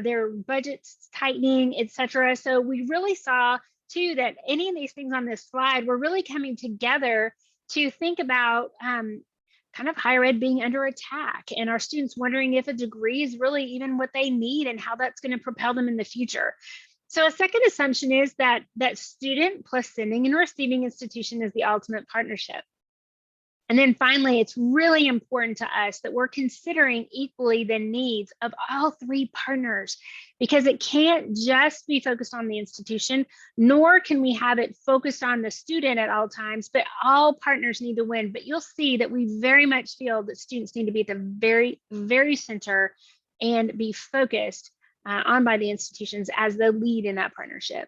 their budgets tightening, et cetera. So we really saw too that any of these things on this slide were really coming together to think about kind of higher ed being under attack, and our students wondering if a degree is really even what they need and how that's going to propel them in the future. So a second assumption is that student plus sending and receiving institution is the ultimate partnership. And then finally, it's really important to us that we're considering equally the needs of all 3 partners, because it can't just be focused on the institution, nor can we have it focused on the student at all times, but all partners need to win. But you'll see that we very much feel that students need to be at the very, very center and be focused on by the institutions as the lead in that partnership.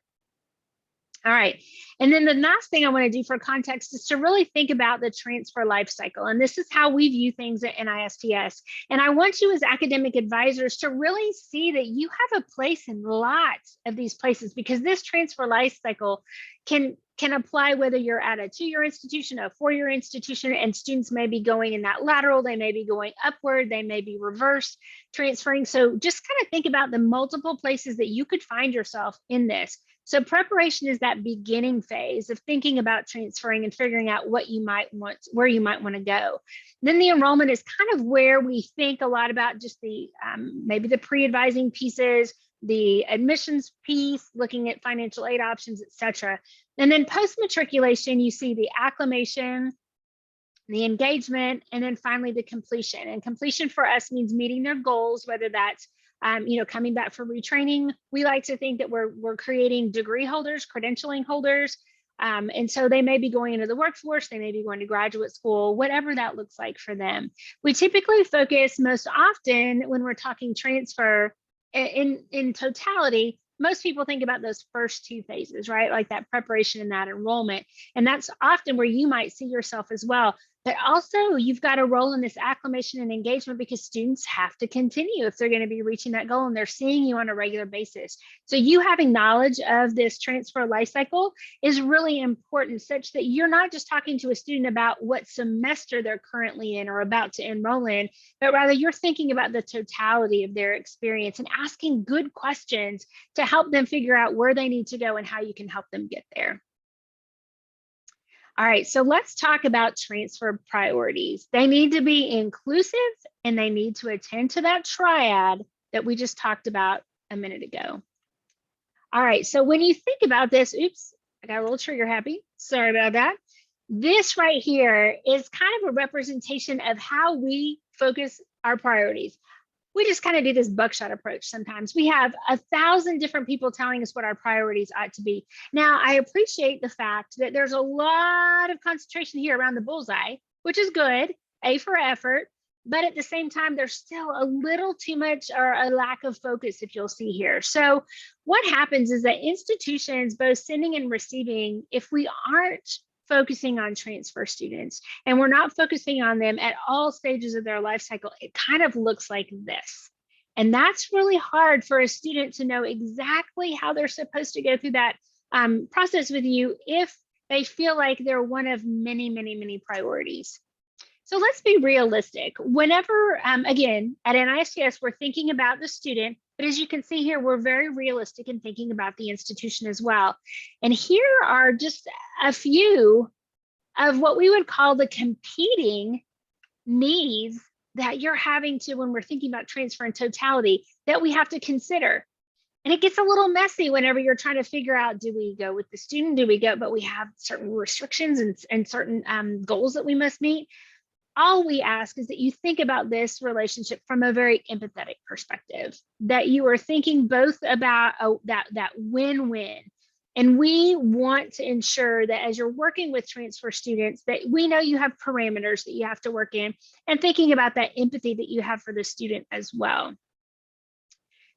All right, and then the last thing I want to do for context is to really think about the transfer life cycle. And this is how we view things at NISTS. And I want you as academic advisors to really see that you have a place in lots of these places, because this transfer life cycle can apply whether you're at a 2-year institution, a 4-year institution, and students may be going in that lateral, they may be going upward, they may be reverse transferring. So just kind of think about the multiple places that you could find yourself in this. So preparation is that beginning phase of thinking about transferring and figuring out what you might want, where you might want to go. Then the enrollment is kind of where we think a lot about just the maybe the pre-advising pieces, the admissions piece, looking at financial aid options, et cetera. And then post-matriculation, you see the acclimation, the engagement, and then finally the completion. And completion for us means meeting their goals, whether that's coming back for retraining. We like to think that we're creating degree holders, credentialing holders. And so they may be going into the workforce, they may be going to graduate school, whatever that looks like for them. We typically focus most often when we're talking transfer in totality. Most people think about those first 2 phases, right? Like that preparation and that enrollment. And that's often where you might see yourself as well. But also you've got a role in this acclimation and engagement because students have to continue if they're going to be reaching that goal and they're seeing you on a regular basis. So you having knowledge of this transfer life cycle is really important, such that you're not just talking to a student about what semester they're currently in or about to enroll in, but rather you're thinking about the totality of their experience and asking good questions to help them figure out where they need to go and how you can help them get there. All right, so let's talk about transfer priorities. They need to be inclusive and they need to attend to that triad that we just talked about a minute ago. All right, so when you think about this, oops, I got a little trigger happy. Sorry about that. This right here is kind of a representation of how we focus our priorities. We just kind of do this buckshot approach sometimes. We have 1,000 different people telling us what our priorities ought to be. Now, I appreciate the fact that there's a lot of concentration here around the bullseye, which is good, A for effort, but at the same time, there's still a little too much or a lack of focus, if you'll see here. So what happens is that institutions, both sending and receiving, if we aren't focusing on transfer students and we're not focusing on them at all stages of their life cycle, it kind of looks like this. And that's really hard for a student to know exactly how they're supposed to go through that process with you if they feel like they're one of many, many, many priorities. So let's be realistic. Whenever, again, at NISTS, we're thinking about the student, but as you can see here, we're very realistic in thinking about the institution as well. And here are just a few of what we would call the competing needs that you're having to, when we're thinking about transfer in totality, that we have to consider. And it gets a little messy whenever you're trying to figure out, do we go with the student? Do we go, but we have certain restrictions and certain goals that we must meet. All we ask is that you think about this relationship from a very empathetic perspective, that you are thinking both about that win-win. And we want to ensure that as you're working with transfer students, that we know you have parameters that you have to work in, and thinking about that empathy that you have for the student as well.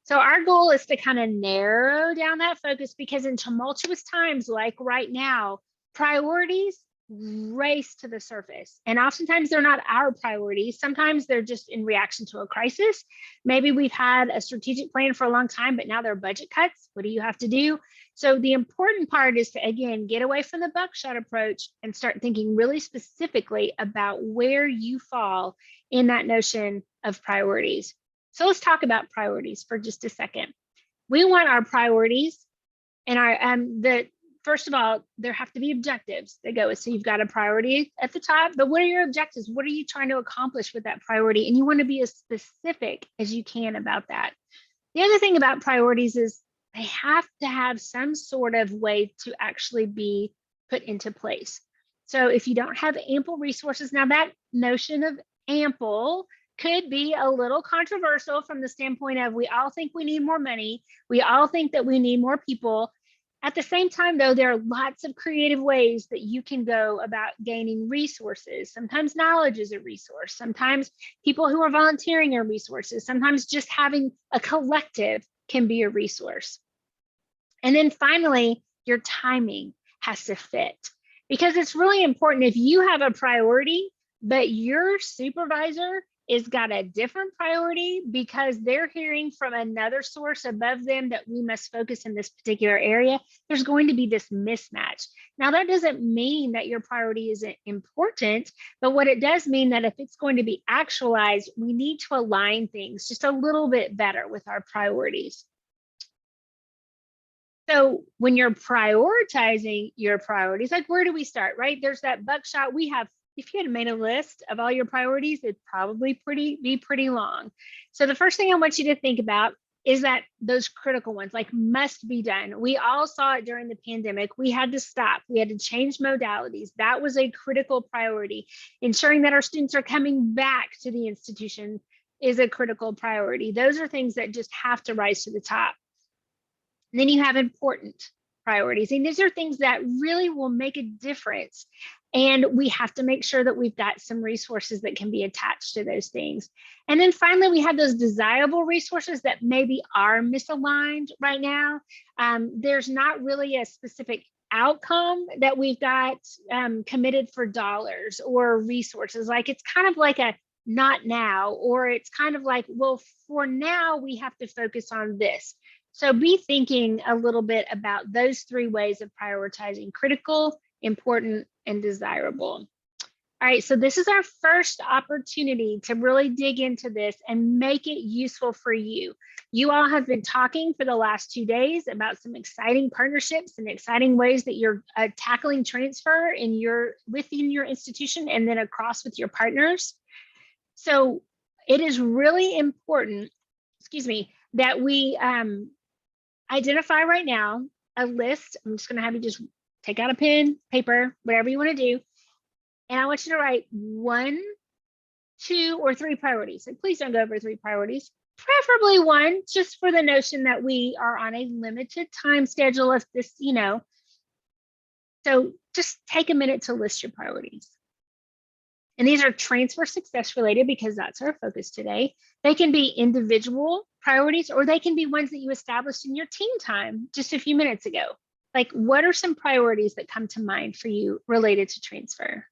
So our goal is to kind of narrow down that focus, because in tumultuous times like right now, priorities race to the surface. And oftentimes they're not our priorities. Sometimes they're just in reaction to a crisis. Maybe we've had a strategic plan for a long time, but now there are budget cuts. What do you have to do? So the important part is to, again, get away from the buckshot approach and start thinking really specifically about where you fall in that notion of priorities. So let's talk about priorities for just a second. We want our priorities and our first of all, there have to be objectives that go with. So you've got a priority at the top, but what are your objectives? What are you trying to accomplish with that priority? And you want to be as specific as you can about that. The other thing about priorities is they have to have some sort of way to actually be put into place. So if you don't have ample resources, now that notion of ample could be a little controversial from the standpoint of we all think we need more money. We all think that we need more people. At the same time, though, there are lots of creative ways that you can go about gaining resources. Sometimes knowledge is a resource. Sometimes people who are volunteering are resources. Sometimes just having a collective can be a resource. And then finally, your timing has to fit, because it's really important if you have a priority, but your supervisor is got a different priority because they're hearing from another source above them that we must focus in this particular area, there's going to be this mismatch. Now, that doesn't mean that your priority isn't important, but what it does mean that if it's going to be actualized, we need to align things just a little bit better with our priorities. So when you're prioritizing your priorities, like where do we start, right? There's that buckshot. We have, if you had made a list of all your priorities, it'd probably be pretty long. So the first thing I want you to think about is that those critical ones, like must be done. We all saw it during the pandemic. We had to stop. We had to change modalities. That was a critical priority. Ensuring that our students are coming back to the institution is a critical priority. Those are things that just have to rise to the top. And then you have important priorities. And these are things that really will make a difference. And we have to make sure that we've got some resources that can be attached to those things. And then finally, we have those desirable resources that maybe are misaligned right now. There's not really a specific outcome that we've got committed for dollars or resources. Like it's kind of like a not now, or it's kind of like, well, for now, we have to focus on this. So be thinking a little bit about those three ways of prioritizing: critical, important, and desirable. All right, so this is our first opportunity to really dig into this and make it useful for you. You all have been talking for the last 2 days about some exciting partnerships and exciting ways that you're tackling transfer within your institution and then across with your partners. So it is really important, that we identify right now a list. I'm just going to have you just take out a pen, paper, whatever you want to do. And I want you to write 1, 2, or 3 priorities. And please don't go over 3 priorities, preferably 1, just for the notion that we are on a limited time schedule of this, So just take a minute to list your priorities. And these are transfer success related because that's our focus today. They can be individual priorities, or they can be ones that you established in your team time just a few minutes ago. Like, what are some priorities that come to mind for you related to transfer?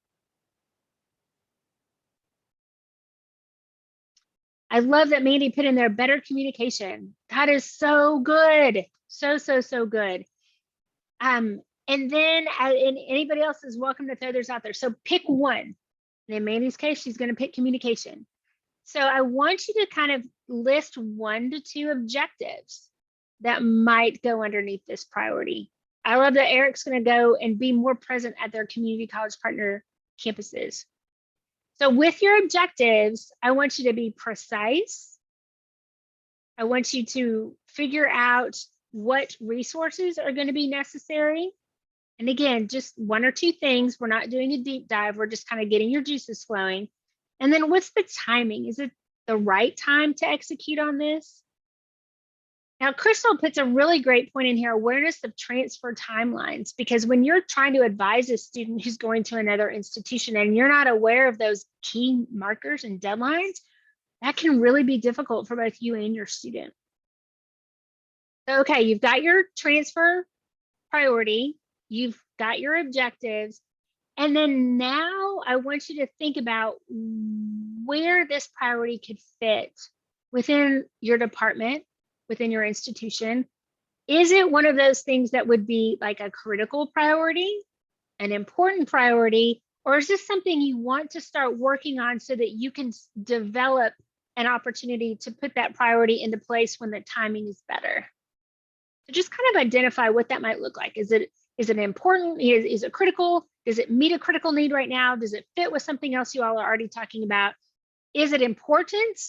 I love that Mandy put in there better communication. That is so good. So good. And then and anybody else is welcome to throw theirs out there. So pick one. And in Mandy's case, she's going to pick communication. So I want you to kind of list 1 to 2 objectives that might go underneath this priority. I love that Eric's going to go and be more present at their community college partner campuses. So with your objectives, I want you to be precise. I want you to figure out what resources are going to be necessary. And again, just 1 or 2 things. We're not doing a deep dive. We're just kind of getting your juices flowing. And then what's the timing? Is it the right time to execute on this? Now, Crystal puts a really great point in here, awareness of transfer timelines, because when you're trying to advise a student who's going to another institution and you're not aware of those key markers and deadlines, that can really be difficult for both you and your student. So, okay, you've got your transfer priority, you've got your objectives, and then now I want you to think about where this priority could fit within your department, within your institution. Is it one of those things that would be like a critical priority, an important priority, or is this something you want to start working on so that you can develop an opportunity to put that priority into place when the timing is better? So just kind of identify what that might look like. Is it important? Is it critical? Does it meet a critical need right now? Does it fit with something else you all are already talking about? Is it important?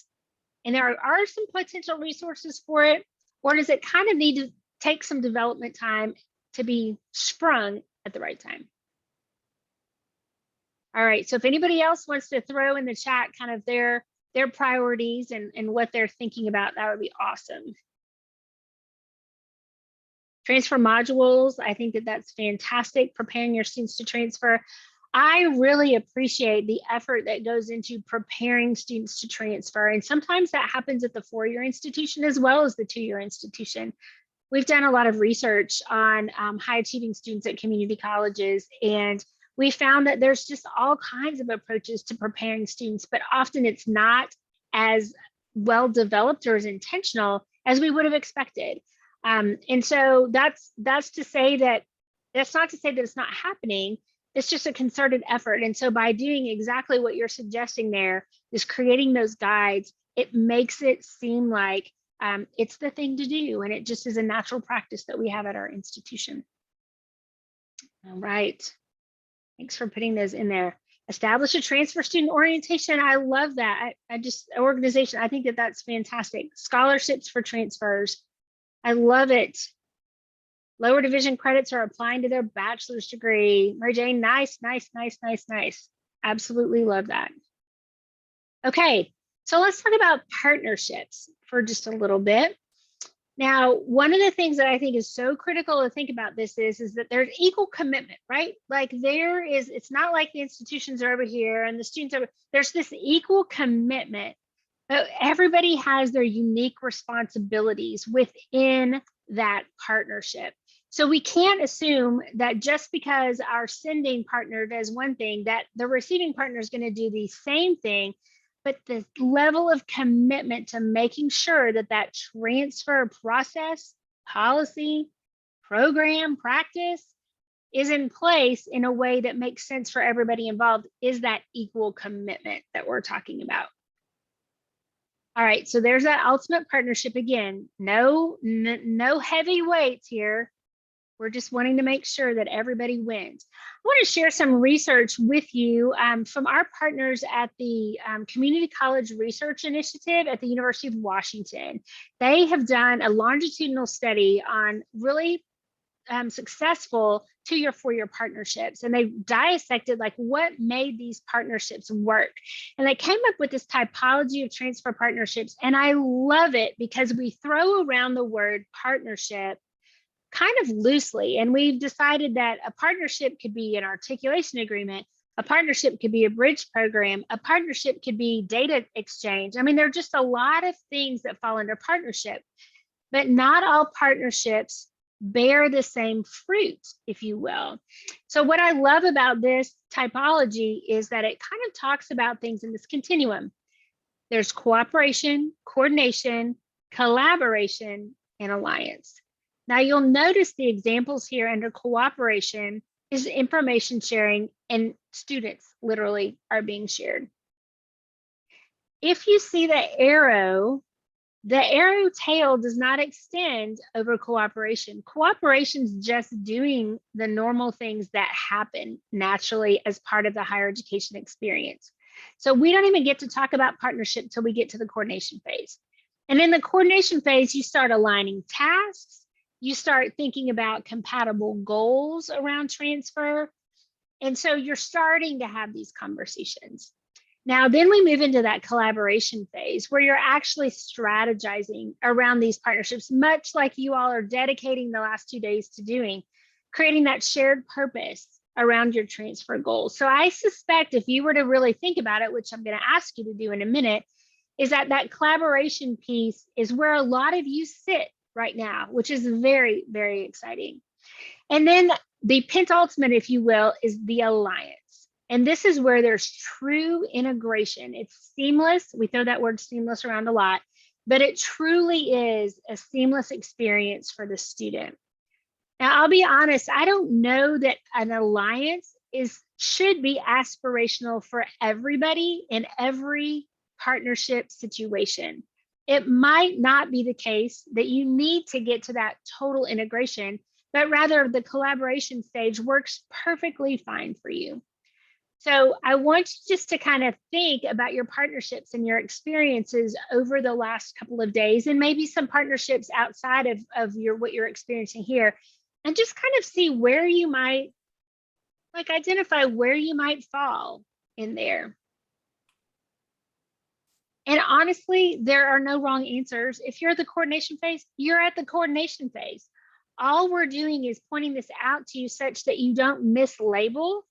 And there are some potential resources for it, or does it kind of need to take some development time to be sprung at the right time? All right, so if anybody else wants to throw in the chat kind of their priorities and what they're thinking about, that would be awesome. Transfer modules, I think that's fantastic, preparing your students to transfer. I really appreciate the effort that goes into preparing students to transfer. And sometimes that happens at the 4-year institution as well as the 2-year institution. We've done a lot of research on high achieving students at community colleges, and We found that there's just all kinds of approaches to preparing students, but often it's not as well developed or as intentional as we would have expected. And so that's to say that that's not to say that it's not happening. It's just a concerted effort. And so by doing exactly what you're suggesting there, is creating those guides, it makes it seem like it's the thing to do. And it just is a natural practice that we have at our institution. All right. Thanks for putting those in there. Establish a transfer student orientation. I love that. I just, organization, I think that that's fantastic. Scholarships for transfers. I love it. Lower division credits are applying to their bachelor's degree. Mary Jane, nice, nice, nice, nice, nice. Absolutely love that. Okay, so let's talk about partnerships for just a little bit. Now, one of the things that I think is so critical to think about this is that there's equal commitment, right? Like it's not like the institutions are over here and the students are, there's this equal commitment, but everybody has their unique responsibilities within that partnership. So we can't assume that just because our sending partner does one thing, that the receiving partner is going to do the same thing. But the level of commitment to making sure that that transfer process, policy, program, practice is in place in a way that makes sense for everybody involved is that equal commitment that we're talking about. All right, so there's that ultimate partnership again. No heavy weights here. We're just wanting to make sure that everybody wins. I want to share some research with you from our partners at the Community College Research Initiative at the University of Washington. They have done a longitudinal study on really successful 2-year, 4-year partnerships. And they dissected like what made these partnerships work. And they came up with this typology of transfer partnerships. And I love it because we throw around the word partnership kind of loosely. And we've decided that a partnership could be an articulation agreement, a partnership could be a bridge program, a partnership could be data exchange. I mean, there are just a lot of things that fall under partnership, but not all partnerships bear the same fruit, if you will. So what I love about this typology is that it kind of talks about things in this continuum. There's cooperation, coordination, collaboration, and alliance. Now you'll notice the examples here under cooperation is information sharing, and students literally are being shared. If you see the arrow tail does not extend over cooperation. Cooperation's just doing the normal things that happen naturally as part of the higher education experience. So we don't even get to talk about partnership till we get to the coordination phase. And in the coordination phase, you start aligning tasks. You start thinking about compatible goals around transfer. And so you're starting to have these conversations. Now, then we move into that collaboration phase where you're actually strategizing around these partnerships, much like you all are dedicating the last 2 days to doing, creating that shared purpose around your transfer goals. So I suspect if you were to really think about it, which I'm going to ask you to do in a minute, is that collaboration piece is where a lot of you sit right now, which is very, very exciting. And then the penultimate, if you will, is the alliance. And this is where there's true integration. It's seamless. We throw that word seamless around a lot, but it truly is a seamless experience for the student. Now, I'll be honest, I don't know that an alliance should be aspirational for everybody in every partnership situation. It might not be the case that you need to get to that total integration, but rather the collaboration stage works perfectly fine for you. So I want you just to kind of think about your partnerships and your experiences over the last couple of days, and maybe some partnerships outside of what you're experiencing here, and just kind of see where you might, identify where you might fall in there. And honestly, there are no wrong answers. If you're at the coordination phase, you're at the coordination phase. All we're doing is pointing this out to you such that you don't mislabel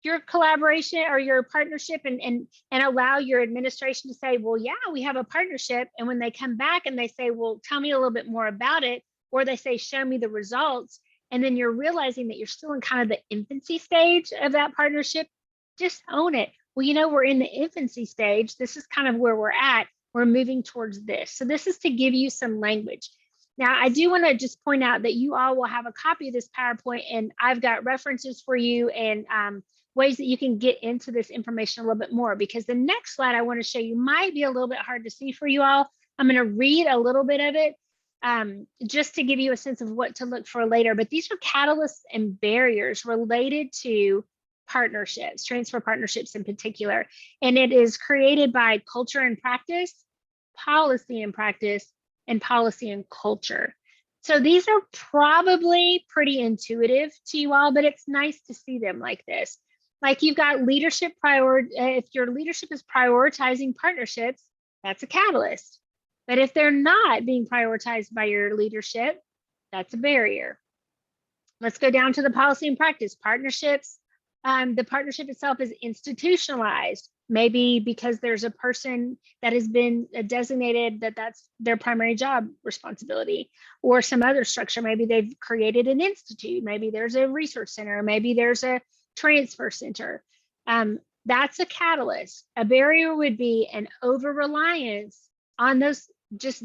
your collaboration or your partnership and allow your administration to say, well, yeah, we have a partnership. And when they come back and they say, well, tell me a little bit more about it, or they say, show me the results, and then you're realizing that you're still in kind of the infancy stage of that partnership, just own it. Well, you know, we're in the infancy stage. This is kind of where we're at. We're moving towards this. So this is to give you some language. Now, I do want to just point out that you all will have a copy of this PowerPoint, and I've got references for you and ways that you can get into this information a little bit more, because the next slide I want to show you might be a little bit hard to see for you all. I'm going to read a little bit of it just to give you a sense of what to look for later. But these are catalysts and barriers related to partnerships, transfer partnerships in particular. And it is created by culture and practice, policy and practice, and policy and culture. So these are probably pretty intuitive to you all, but it's nice to see them like this. Like you've got leadership if your leadership is prioritizing partnerships, that's a catalyst. But if they're not being prioritized by your leadership, that's a barrier. Let's go down to the policy and practice. Partnerships, the partnership itself is institutionalized, maybe because there's a person that has been designated that's their primary job responsibility, or some other structure. Maybe they've created an institute, maybe there's a research center, maybe there's a transfer center. That's a catalyst. A barrier would be an over-reliance on those just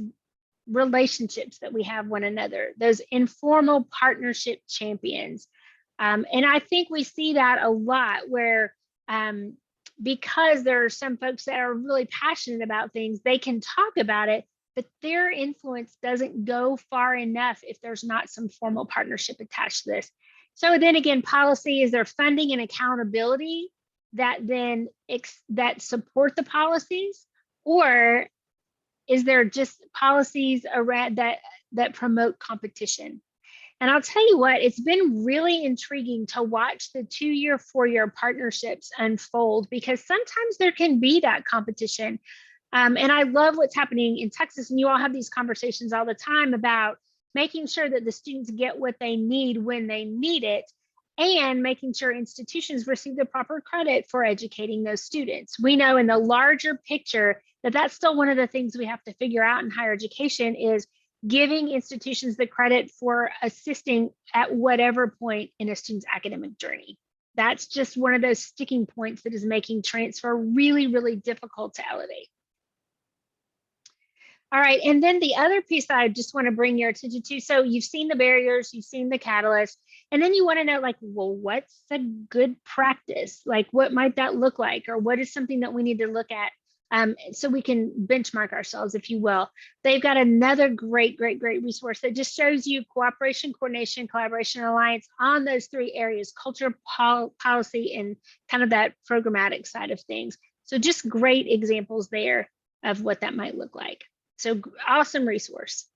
relationships that we have one another, those informal partnership champions. And I think we see that a lot where because there are some folks that are really passionate about things, they can talk about it, but their influence doesn't go far enough if there's not some formal partnership attached to this. So then again, policy, is there funding and accountability that then that support the policies, or is there just policies around that promote competition? And I'll tell you what, it's been really intriguing to watch the 2-year, 4-year partnerships unfold, because sometimes there can be that competition. And I love what's happening in Texas, and you all have these conversations all the time about making sure that the students get what they need when they need it, and making sure institutions receive the proper credit for educating those students. We know in the larger picture that that's still one of the things we have to figure out in higher education, is giving institutions the credit for assisting at whatever point in a student's academic journey. That's just one of those sticking points that is making transfer really, really difficult to elevate. All right, and then the other piece that I just want to bring your attention to, so you've seen the barriers, you've seen the catalyst, and then you want to know, like, well, what's a good practice? Like, what might that look like? Or what is something that we need to look at so we can benchmark ourselves, if you will. They've got another great resource that just shows you cooperation, coordination, collaboration, and alliance on those 3 areas: culture, policy, and kind of that programmatic side of things. So just great examples there of what that might look like. So awesome resource.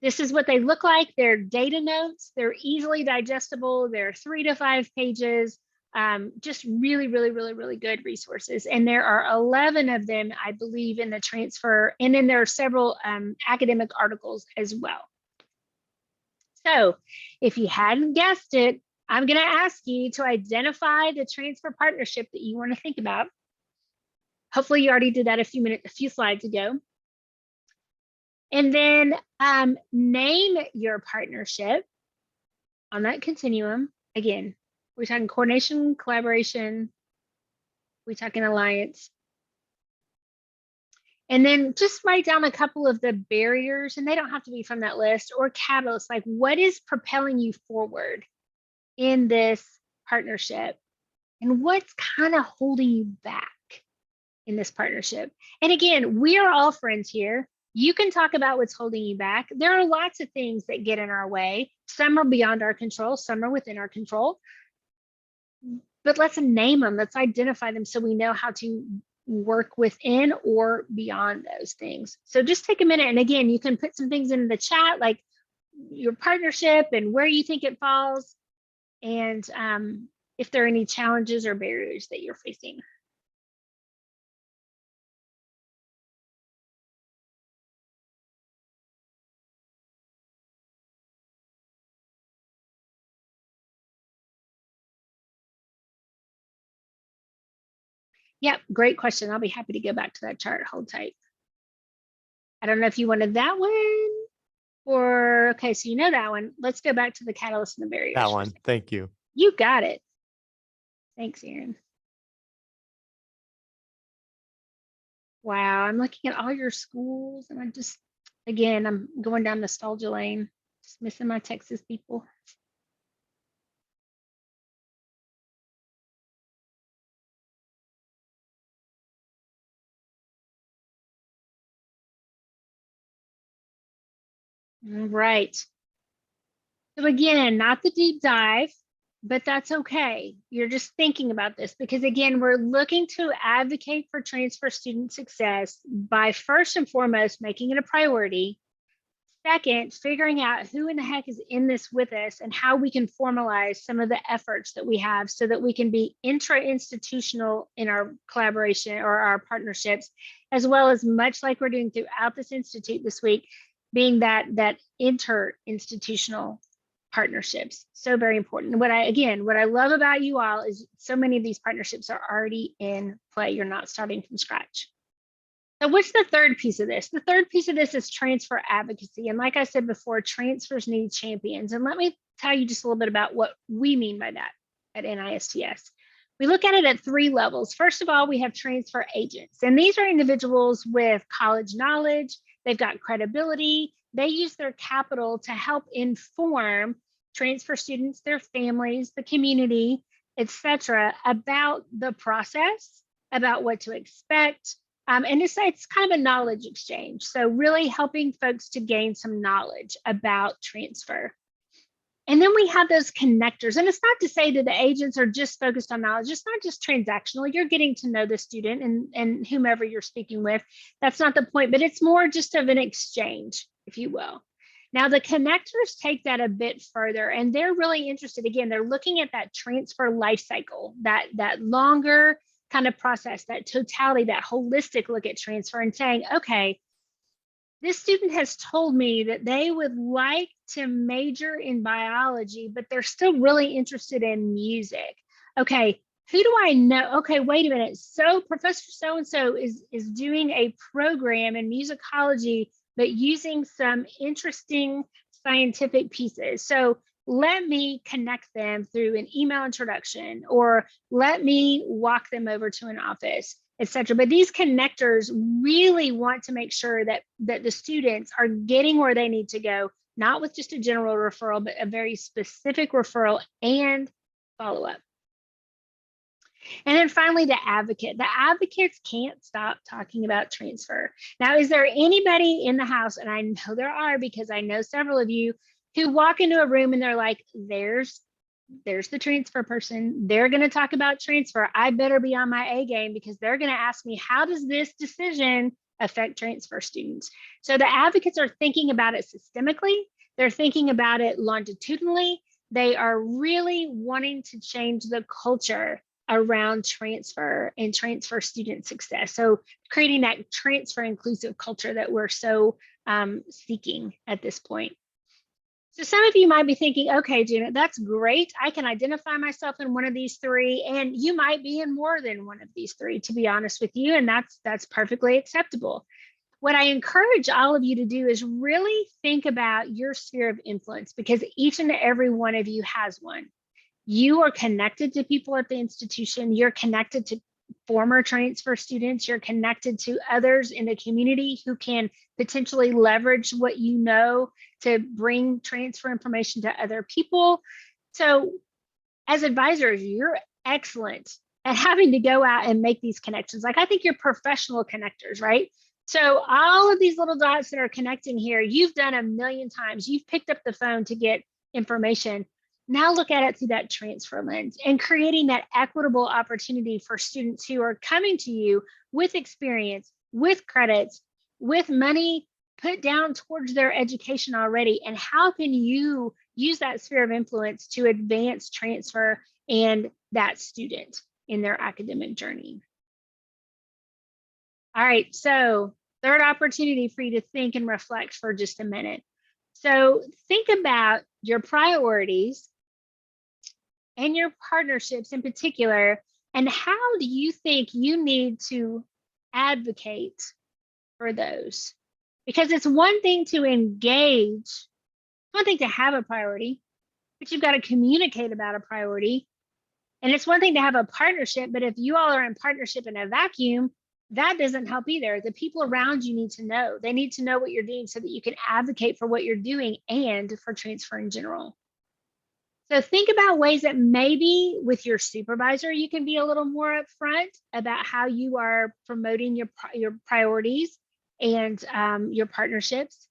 This is what they look like. They're data notes. They're easily digestible. They're 3 to 5 pages. Just really good resources. And there are 11 of them, I believe, in the transfer. And then there are several academic articles as well. So if you hadn't guessed it, I'm going to ask you to identify the transfer partnership that you want to think about. Hopefully you already did that a few slides ago. And then name your partnership on that continuum. Again, we're talking coordination, collaboration, we're talking alliance. And then just write down a couple of the barriers, and they don't have to be from that list, or catalysts, like what is propelling you forward in this partnership, and what's kind of holding you back in this partnership. And again, we are all friends here. You can talk about what's holding you back. There are lots of things that get in our way. Some are beyond our control, some are within our control. But let's name them, let's identify them so we know how to work within or beyond those things. So just take a minute, and again, you can put some things in the chat, like your partnership and where you think it falls, and if there are any challenges or barriers that you're facing. Yep, great question. I'll be happy to go back to that chart. Hold tight. I don't know if you wanted that one okay, so you know that one. Let's go back to the catalyst and the barriers. That one. Thank you. You got it. Thanks, Aaron. Wow, I'm looking at all your schools and again, I'm going down nostalgia lane, just missing my Texas people. All right. So again, not the deep dive, but that's okay. You're just thinking about this because again, we're looking to advocate for transfer student success by first and foremost, making it a priority. Second, figuring out who in the heck is in this with us and how we can formalize some of the efforts that we have so that we can be intra-institutional in our collaboration or our partnerships, as well as much like we're doing throughout this institute this week, being that inter-institutional partnerships. So very important. What I love about you all is so many of these partnerships are already in play. You're not starting from scratch. So what's the third piece of this? The third piece of this is transfer advocacy. And like I said before, transfers need champions. And let me tell you just a little bit about what we mean by that at NISTS. We look at it at 3 levels. First of all, we have transfer agents. And these are individuals with college knowledge. They've got credibility. They use their capital to help inform transfer students, their families, the community, etc., about the process, about what to expect. And it's kind of a knowledge exchange. So really helping folks to gain some knowledge about transfer. And then we have those connectors. And it's not to say that the agents are just focused on knowledge. It's not just transactional. You're getting to know the student and whomever you're speaking with. That's not the point, but it's more just of an exchange, if you will. Now, the connectors take that a bit further, and they're really interested. Again, they're looking at that transfer life cycle, that longer kind of process, that totality, that holistic look at transfer and saying, okay, this student has told me that they would like to major in biology, but they're still really interested in music. Okay, who do I know? Okay, wait a minute. So Professor so-and-so is doing a program in musicology, but using some interesting scientific pieces. So let me connect them through an email introduction, or let me walk them over to an office, etc. But these connectors really want to make sure that the students are getting where they need to go, not with just a general referral, but a very specific referral and follow-up. And then finally, the advocate. The advocates can't stop talking about transfer. Now, is there anybody in the house, and I know there are because I know several of you, who walk into a room and they're like, there's the transfer person. They're going to talk about transfer. I better be on my A game because they're going to ask me, how does this decision affect transfer students? So the advocates are thinking about it systemically. They're thinking about it longitudinally. They are really wanting to change the culture around transfer and transfer student success. So creating that transfer inclusive culture that we're so seeking at this point. So some of you might be thinking, okay, Janet, that's great. I can identify myself in one of these 3, and you might be in more than one of these 3, to be honest with you, and that's perfectly acceptable. What I encourage all of you to do is really think about your sphere of influence, because each and every one of you has one. You are connected to people at the institution. You're connected to former transfer students. You're connected to others in the community who can potentially leverage what you know to bring transfer information to other people. So as advisors, you're excellent at having to go out and make these connections. Like, I think you're professional connectors, right? So all of these little dots that are connecting here, you've done a million times. You've picked up the phone to get information. Now look at it through that transfer lens and creating that equitable opportunity for students who are coming to you with experience, with credits, with money put down towards their education already. And how can you use that sphere of influence to advance transfer and that student in their academic journey? All right, so third opportunity for you to think and reflect for just a minute. So think about your priorities and your partnerships in particular, and how do you think you need to advocate for those? Because it's one thing to engage, one thing to have a priority, but you've got to communicate about a priority. And it's one thing to have a partnership, but if you all are in partnership in a vacuum, that doesn't help either. The people around you need to know. They need to know what you're doing so that you can advocate for what you're doing and for transfer in general. So think about ways that maybe with your supervisor, you can be a little more upfront about how you are promoting your priorities and your partnerships.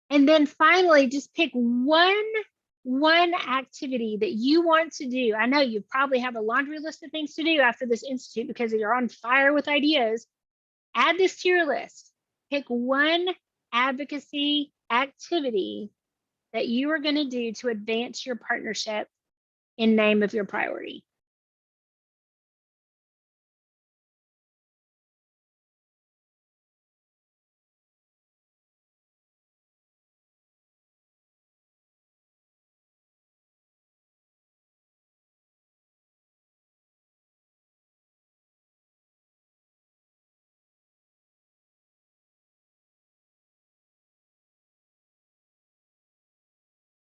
And then finally, just pick one activity that you want to do. I know you probably have a laundry list of things to do after this institute because you're on fire with ideas. Add this to your list. Pick one advocacy activity that you are going to do to advance your partnership in name of your priority.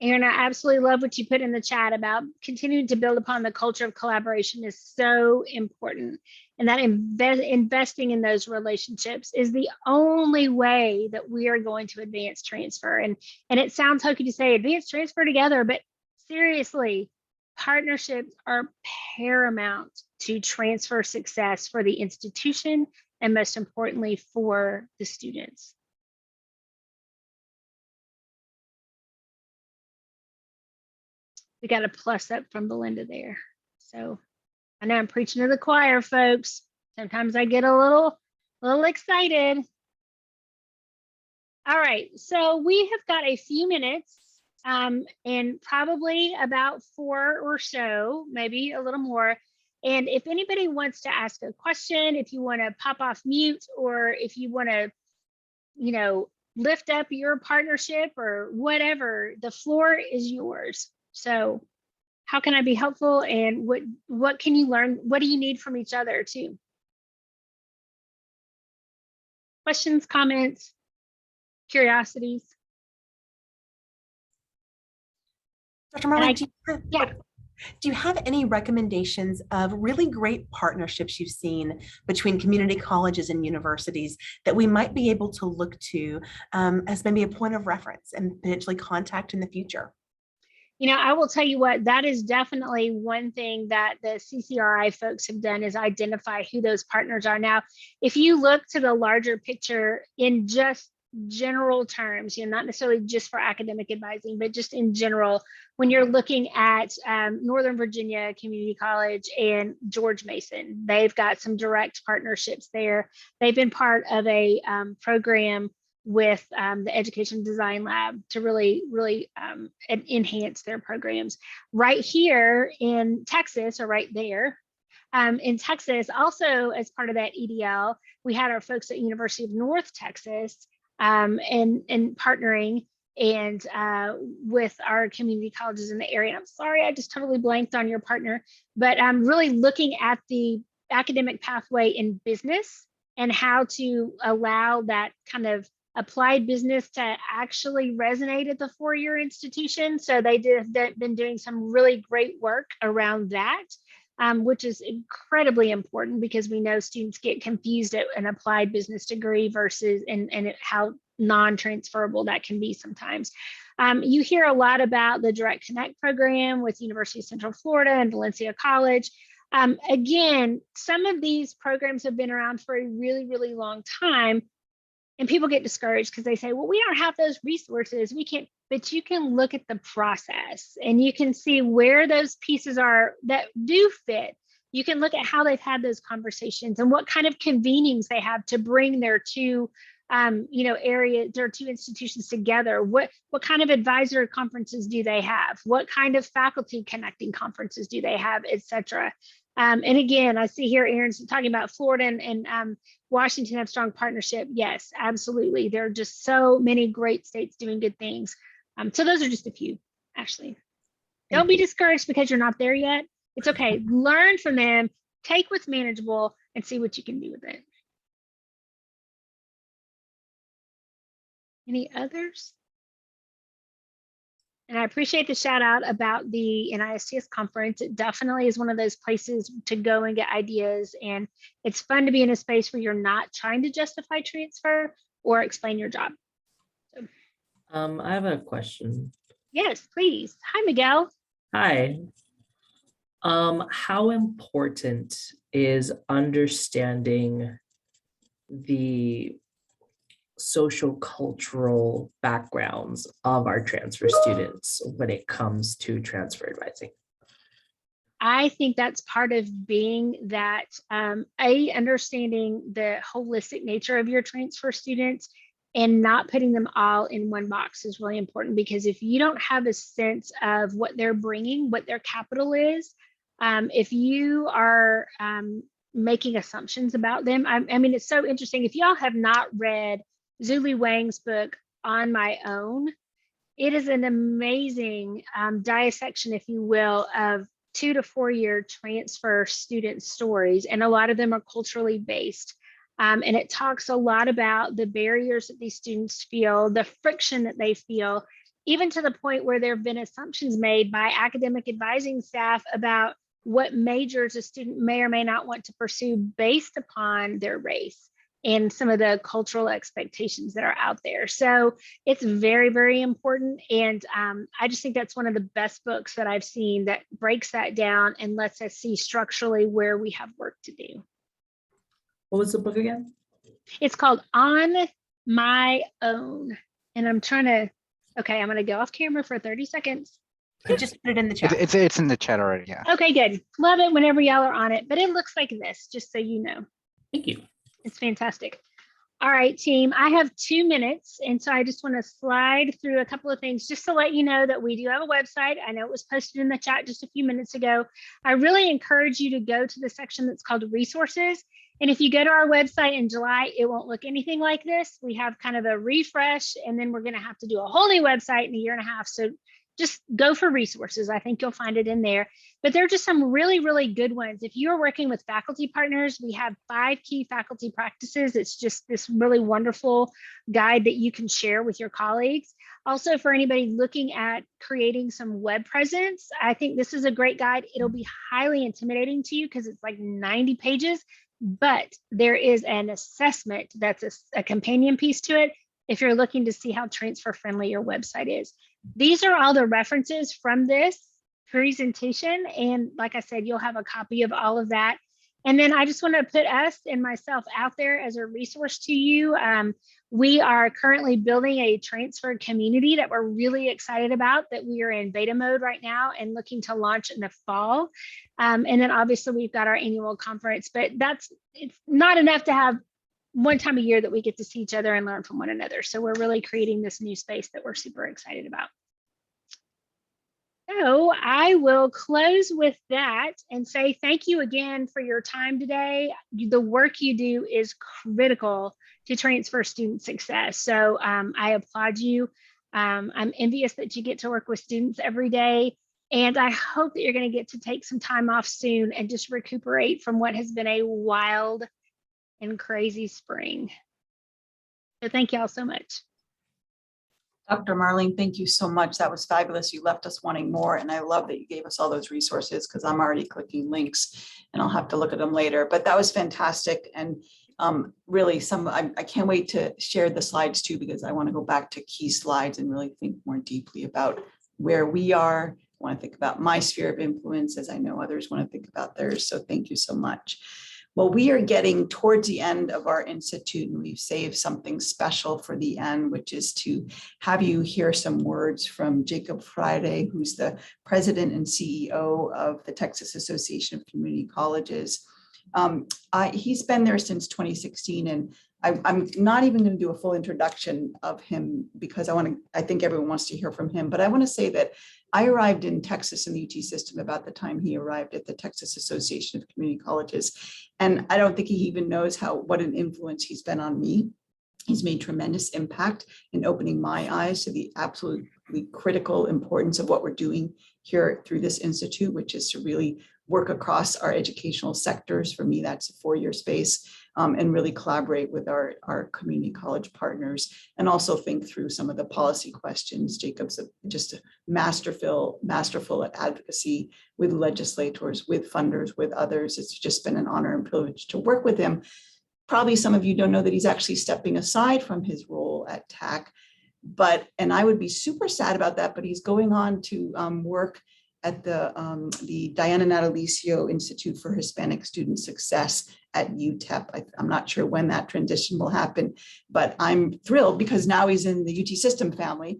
Aaron, I absolutely love what you put in the chat about continuing to build upon the culture of collaboration is so important. And that investing in those relationships is the only way that we are going to advance transfer. And it sounds hokey to say advance transfer together, but seriously, partnerships are paramount to transfer success for the institution and most importantly for the students. We got a plus up from Belinda there. So I know I'm preaching to the choir, folks. Sometimes I get a little excited. All right, so we have got a few minutes and probably about 4 or so, maybe a little more. And if anybody wants to ask a question, if you want to pop off mute, or if you want to, lift up your partnership or whatever, the floor is yours. So how can I be helpful, and what can you learn? What do you need from each other too? Questions, comments, curiosities? Dr. Marling, do you have any recommendations of really great partnerships you've seen between community colleges and universities that we might be able to look to as maybe a point of reference and potentially contact in the future? I will tell you what, that is definitely one thing that the CCRI folks have done, is identify who those partners are. Now, if you look to the larger picture in just general terms, not necessarily just for academic advising, but just in general, when you're looking at Northern Virginia Community College and George Mason, they've got some direct partnerships there. They've been part of a program with the Education Design Lab to really enhance their programs. Right here in Texas, or right there in Texas, also as part of that EDL, we had our folks at University of North Texas and partnering and with our community colleges in the area. And I'm sorry, I just totally blanked on your partner, but I'm really looking at the academic pathway in business and how to allow that kind of applied business to actually resonate at the four-year institution. So they've been doing some really great work around that, which is incredibly important because we know students get confused at an applied business degree versus and how non-transferable that can be sometimes. You hear a lot about the Direct Connect program with University of Central Florida and Valencia College. Again, some of these programs have been around for a really, really long time. And people get discouraged because they say, well, we don't have those resources. We can't, but you can look at the process and you can see where those pieces are that do fit. You can look at how they've had those conversations and what kind of convenings they have to bring their two their two institutions together. What kind of advisor conferences do they have? What kind of faculty connecting conferences do they have, et cetera? And again, I see here Aaron's talking about Florida and Washington have strong partnership. Yes, absolutely. There are just so many great states doing good things. So those are just a few, Ashley. Don't be discouraged because you're not there yet. It's okay. Learn from them, take what's manageable, and see what you can do with it. Any others? And I appreciate the shout out about the NISTS conference. It definitely is one of those places to go and get ideas. And it's fun to be in a space where you're not trying to justify transfer or explain your job. So, I have a question. yes, please. Hi, Miguel. Hi. How important is understanding the social cultural backgrounds of our transfer students when it comes to transfer advising? I think that's part of being that understanding the holistic nature of your transfer students and not putting them all in one box is really important, because if you don't have a sense of what they're bringing, what their capital is, if you are making assumptions about them, I mean, it's so interesting. If y'all have not read Zuli Wang's book On My Own, it is an amazing dissection, if you will, of 2 to 4 year transfer student stories, and a lot of them are culturally based. And it talks a lot about the barriers that these students feel, the friction that they feel, even to the point where there have been assumptions made by academic advising staff about what majors a student may or may not want to pursue based upon their race and some of the cultural expectations that are out there. So it's very, very important. And I just think that's one of the best books that I've seen that breaks that down and lets us see structurally where we have work to do. What was the book again? It's called On My Own. And I'm trying to, okay, I'm going to go off camera for 30 seconds. I just put it in the chat. It's in the chat already, yeah. Okay, good. Love it whenever y'all are on it. But it looks like this, just so you know. Thank you. It's fantastic. All right, team, I have 2 minutes. And so I just want to slide through a couple of things just to let you know that we do have a website. I know it was posted in the chat just a few minutes ago. I really encourage you to go to the section that's called resources. And if you go to our website in July, it won't look anything like this. We have kind of a refresh, and then we're going to have to do a whole new website in a year and a half. So just go for resources. I think you'll find it in there. But there are just some really, really good ones. If you're working with faculty partners, we have 5 key faculty practices. It's just this really wonderful guide that you can share with your colleagues. Also, for anybody looking at creating some web presence, I think this is a great guide. It'll be highly intimidating to you because it's like 90 pages, but there is an assessment that's a companion piece to it if you're looking to see how transfer friendly your website is. These are all the references from this presentation. And like I said, you'll have a copy of all of that. And then I just want to put us and myself out there as a resource to you. We are currently building a transfer community that we're really excited about, that we are in beta mode right now and looking to launch in the fall. And then obviously we've got our annual conference, but it's not enough to have one time a year that we get to see each other and learn from one another. So we're really creating this new space that we're super excited about. So I will close with that and say thank you again for your time today. The work you do is critical to transfer student success. So I applaud you. I'm envious that you get to work with students every day. And I hope that you're going to get to take some time off soon and just recuperate from what has been a wild and crazy spring. So thank you all so much. Dr. Marling, thank you so much. That was fabulous. You left us wanting more. And I love that you gave us all those resources, because I'm already clicking links and I'll have to look at them later. But that was fantastic. And really I can't wait to share the slides too, because I want to go back to key slides and really think more deeply about where we are. I want to think about my sphere of influence, as I know others want to think about theirs. So thank you so much. Well, we are getting towards the end of our institute, and we've saved something special for the end, which is to have you hear some words from Jacob Friday, who's the president and CEO of the Texas Association of Community Colleges. He's been there since 2016, and I'm not even going to do a full introduction of him because I think everyone wants to hear from him. But I want to say that I arrived in Texas in the UT system about the time he arrived at the Texas Association of Community Colleges. And I don't think he even knows what an influence he's been on me. He's made tremendous impact in opening my eyes to the absolutely critical importance of what we're doing here through this institute, which is to really work across our educational sectors. For me, that's a 4-year space, and really collaborate with our community college partners, and also think through some of the policy questions. Jacob's just masterful at advocacy with legislators, with funders, with others. It's just been an honor and privilege to work with him. Probably some of you don't know that he's actually stepping aside from his role at TACC, and I would be super sad about that, but he's going on to work at the Diana Natalicio Institute for Hispanic Student Success at UTEP. I'm not sure when that transition will happen, but I'm thrilled because now he's in the UT system family.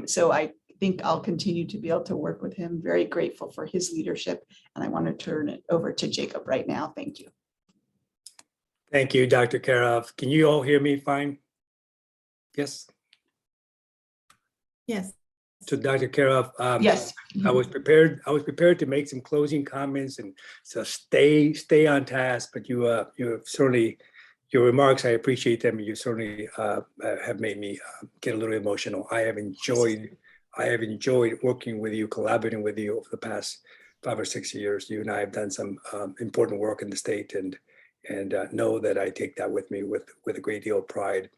So I think I'll continue to be able to work with him. Very grateful for his leadership. And I want to turn it over to Jacob right now. Thank you. Thank you, Dr. Karoff. Can you all hear me fine? Yes. Yes. So Dr. Karoff, Yes. I was prepared to make some closing comments, and so stay on task, but you certainly, your remarks, I appreciate them. You certainly have made me get a little emotional. I have enjoyed working with you, collaborating with you over the past 5 or 6 years. You and I have done some important work in the state, and know that I take that with me with a great deal of pride.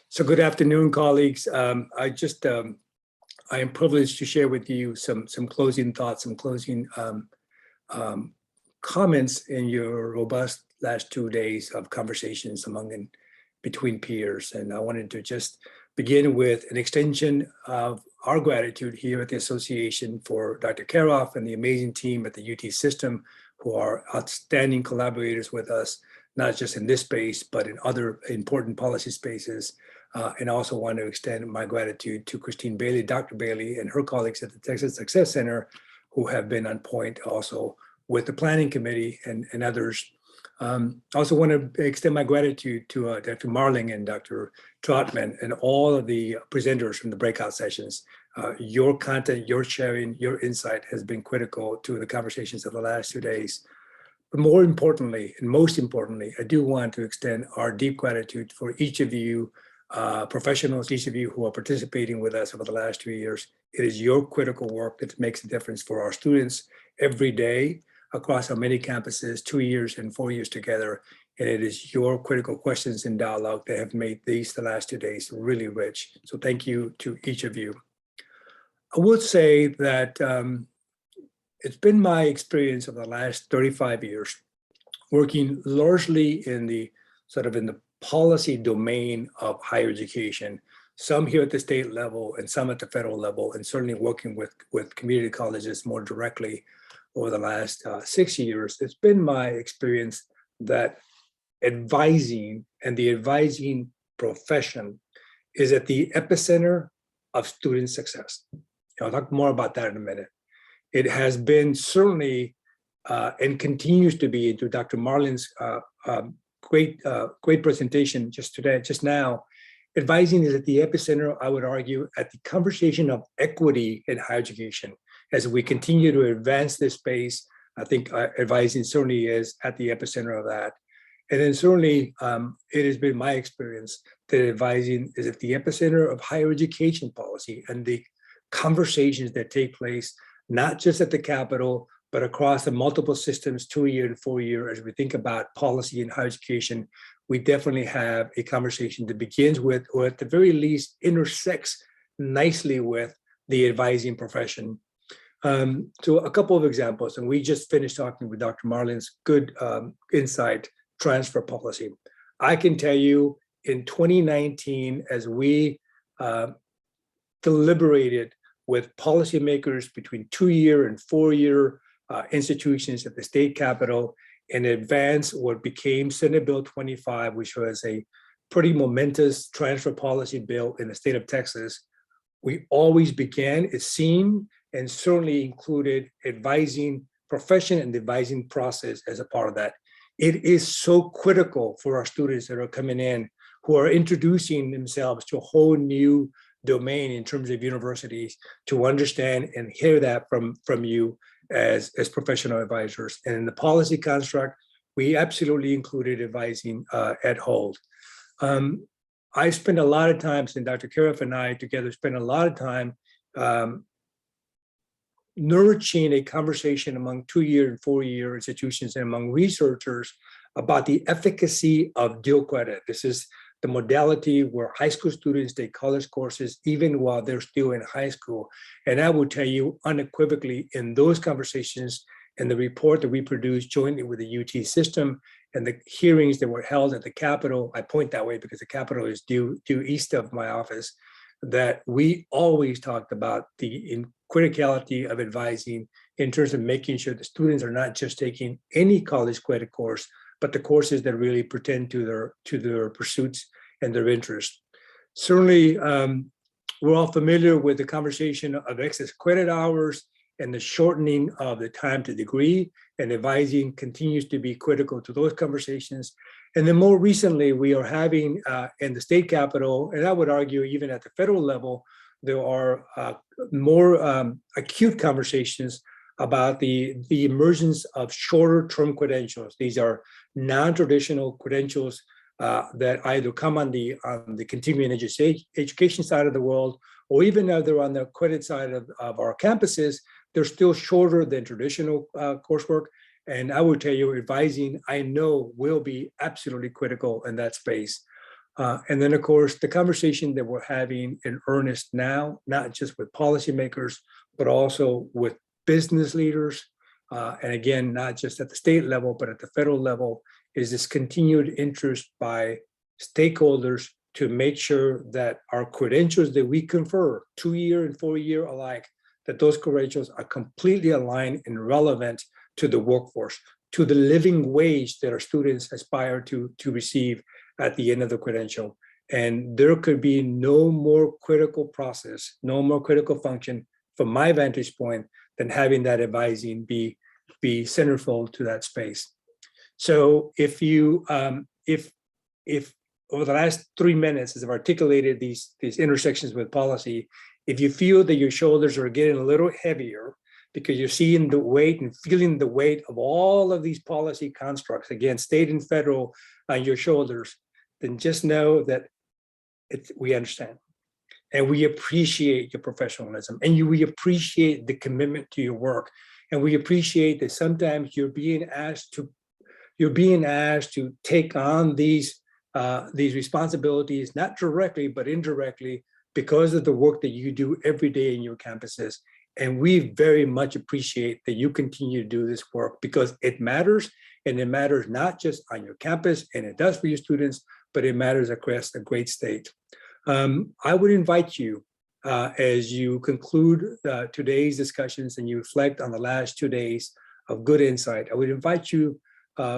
So good afternoon, colleagues. I am privileged to share with you some closing thoughts, some closing comments in your robust last 2 days of conversations between peers. And I wanted to just begin with an extension of our gratitude here at the Association for Dr. Karoff and the amazing team at the UT system, who are outstanding collaborators with us, not just in this space, but in other important policy spaces. And I also want to extend my gratitude to Christine Bailey, Dr. Bailey, and her colleagues at the Texas Success Center, who have been on point also with the Planning Committee and others. I also want to extend my gratitude to Dr. Marling and Dr. Trotman and all of the presenters from the breakout sessions. Your content, your sharing, your insight has been critical to the conversations of the last 2 days. But more importantly, and most importantly, I do want to extend our deep gratitude for each of you professionals, each of you who are participating with us over the last 2 years. It is your critical work that makes a difference for our students every day across our many campuses, 2 years and 4 years together. And it is your critical questions and dialogue that have made the last 2 days really rich. So thank you to each of you. I would say that it's been my experience over the last 35 years, working largely in the policy domain of higher education, some here at the state level and some at the federal level, and certainly working with community colleges more directly over the last 6 years. It's been my experience that advising and the advising profession is at the epicenter of student success. I'll talk more about that in a minute. It has been certainly and continues to be, to Dr. Marlin's great presentation just now. Advising is at the epicenter, I would argue, at the conversation of equity in higher education. As we continue to advance this space, I think advising certainly is at the epicenter of that. And then certainly it has been my experience that advising is at the epicenter of higher education policy and the conversations that take place, not just at the Capitol, but across the multiple systems, 2 year and 4 year, as we think about policy in higher education. We definitely have a conversation that begins with, or at the very least intersects nicely with, the advising profession. So a couple of examples, and we just finished talking with Dr. Marlin's good insight, transfer policy. I can tell you in 2019, as we deliberated with policymakers between 2 year and 4 year institutions at the state capitol and advance what became Senate Bill 25, which was a pretty momentous transfer policy bill in the state of Texas. We always began, it seemed, and certainly included advising profession and advising process as a part of that. It is so critical for our students that are coming in, who are introducing themselves to a whole new domain in terms of universities, to understand and hear that from you as professional advisors. And in the policy construct, we absolutely included advising at Hold. I spent a lot of time, and Dr. Karoff and I together spent a lot of time nurturing a conversation among 2-year and 4-year institutions and among researchers about the efficacy of dual credit. This is the modality where high school students take college courses even while they're still in high school. And I will tell you unequivocally in those conversations and the report that we produced jointly with the UT system and the hearings that were held at the Capitol, I point that way because the Capitol is due east of my office, that we always talked about the criticality of advising in terms of making sure the students are not just taking any college credit course, but the courses that really pertain to their pursuits and their interests. Certainly, we're all familiar with the conversation of excess credit hours and the shortening of the time to degree, and advising continues to be critical to those conversations. And then more recently, we are having in the state capitol, and I would argue even at the federal level, there are more acute conversations about the emergence of shorter term credentials. These are non-traditional credentials that either come on the continuing education side of the world, or even though they're on the credit side of our campuses, they're still shorter than traditional coursework. And I will tell you, advising, I know, will be absolutely critical in that space. And then, of course, the conversation that we're having in earnest now, not just with policymakers, but also with business leaders, and again, not just at the state level, but at the federal level, is this continued interest by stakeholders to make sure that our credentials that we confer, 2-year and 4-year alike, that those credentials are completely aligned and relevant to the workforce, to the living wage that our students aspire to receive at the end of the credential. And there could be no more critical process, no more critical function from my vantage point than having that advising be centerfold to that space. So if you, if over the last 3 minutes, as I've articulated these intersections with policy, if you feel that your shoulders are getting a little heavier because you're seeing the weight and feeling the weight of all of these policy constructs, again, state and federal, on your shoulders, then just know that we understand. And we appreciate your professionalism, and we appreciate the commitment to your work. And we appreciate that sometimes you're being asked to take on these responsibilities, not directly, but indirectly, because of the work that you do every day in your campuses. And we very much appreciate that you continue to do this work because it matters, and it matters not just on your campus, and it does for your students, but it matters across the great state. I would invite you, as you conclude today's discussions and you reflect on the last 2 days of good insight, I would invite you,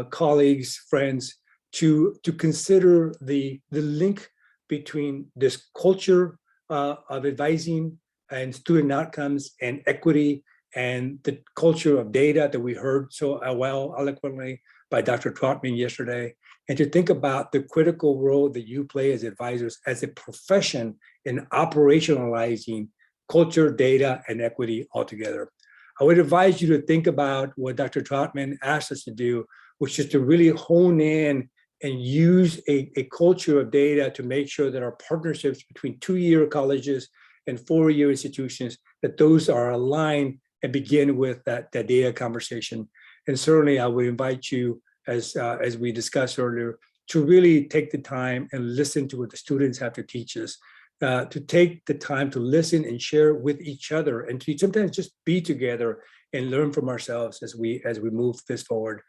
colleagues, friends, to consider the link between this culture of advising and student outcomes and equity and the culture of data that we heard so well eloquently by Dr. Trotman yesterday, and to think about the critical role that you play as advisors, as a profession in operationalizing culture, data, and equity altogether. I would advise you to think about what Dr. Trotman asked us to do, which is to really hone in and use a culture of data to make sure that our partnerships between 2-year colleges and 4-year institutions, that those are aligned and begin with that data conversation. And certainly I would invite you, as we discussed earlier, to really take the time and listen to what the students have to teach us, to take the time to listen and share with each other, and to sometimes just be together and learn from ourselves as we move this forward.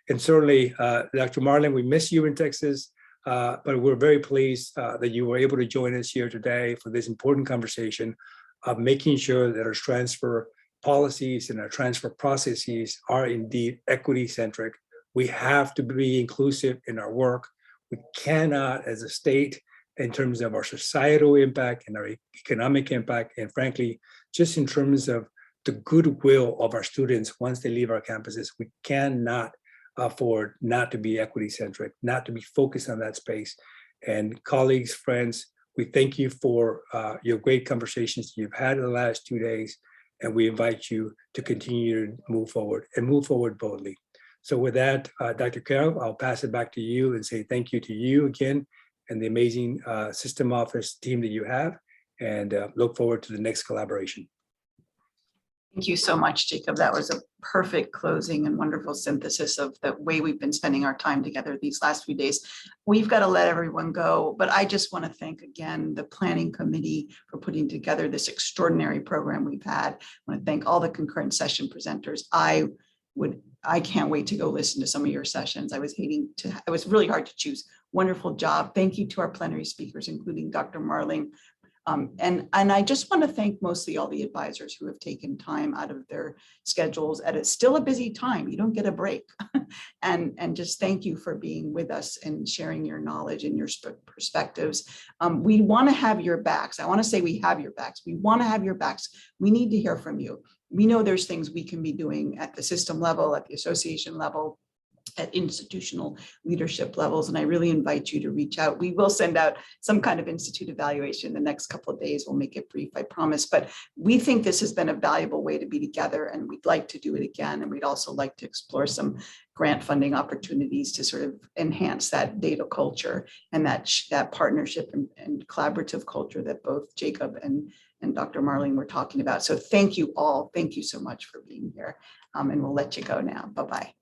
And certainly, Dr. Marling, we miss you in Texas, but we're very pleased that you were able to join us here today for this important conversation of making sure that our transfer policies and our transfer processes are indeed equity-centric. We have to be inclusive in our work. We cannot, as a state, in terms of our societal impact and our economic impact, and frankly, just in terms of the goodwill of our students once they leave our campuses, we cannot afford not to be equity-centric, not to be focused on that space. And colleagues, friends, we thank you for your great conversations you've had in the last 2 days, and we invite you to continue to move forward and move forward boldly. So with that, Dr. Carroll, I'll pass it back to you and say thank you to you again and the amazing system office team that you have, and look forward to the next collaboration. Thank you so much, Jacob. That was a perfect closing and wonderful synthesis of the way we've been spending our time together these last few days. We've got to let everyone go, but I just want to thank again the planning committee for putting together this extraordinary program we've had. I want to thank all the concurrent session presenters. I can't wait to go listen to some of your sessions. It was really hard to choose. Wonderful job. Thank you to our plenary speakers, including Dr. Marling. And I just want to thank mostly all the advisors who have taken time out of their schedules at still a busy time. You don't get a break. and just thank you for being with us and sharing your knowledge and your perspectives. We want to have your backs. I want to say we have your backs. We want to have your backs. We need to hear from you. We know there's things we can be doing at the system level, at the association level, at institutional leadership levels. And I really invite you to reach out. We will send out some kind of institute evaluation the next couple of days. We'll make it brief, I promise. But we think this has been a valuable way to be together, and we'd like to do it again. And we'd also like to explore some grant funding opportunities to sort of enhance that data culture and that partnership and collaborative culture that both Jacob and Dr. Marling were talking about. So thank you all. Thank you so much for being here. And we'll let you go now. Bye-bye.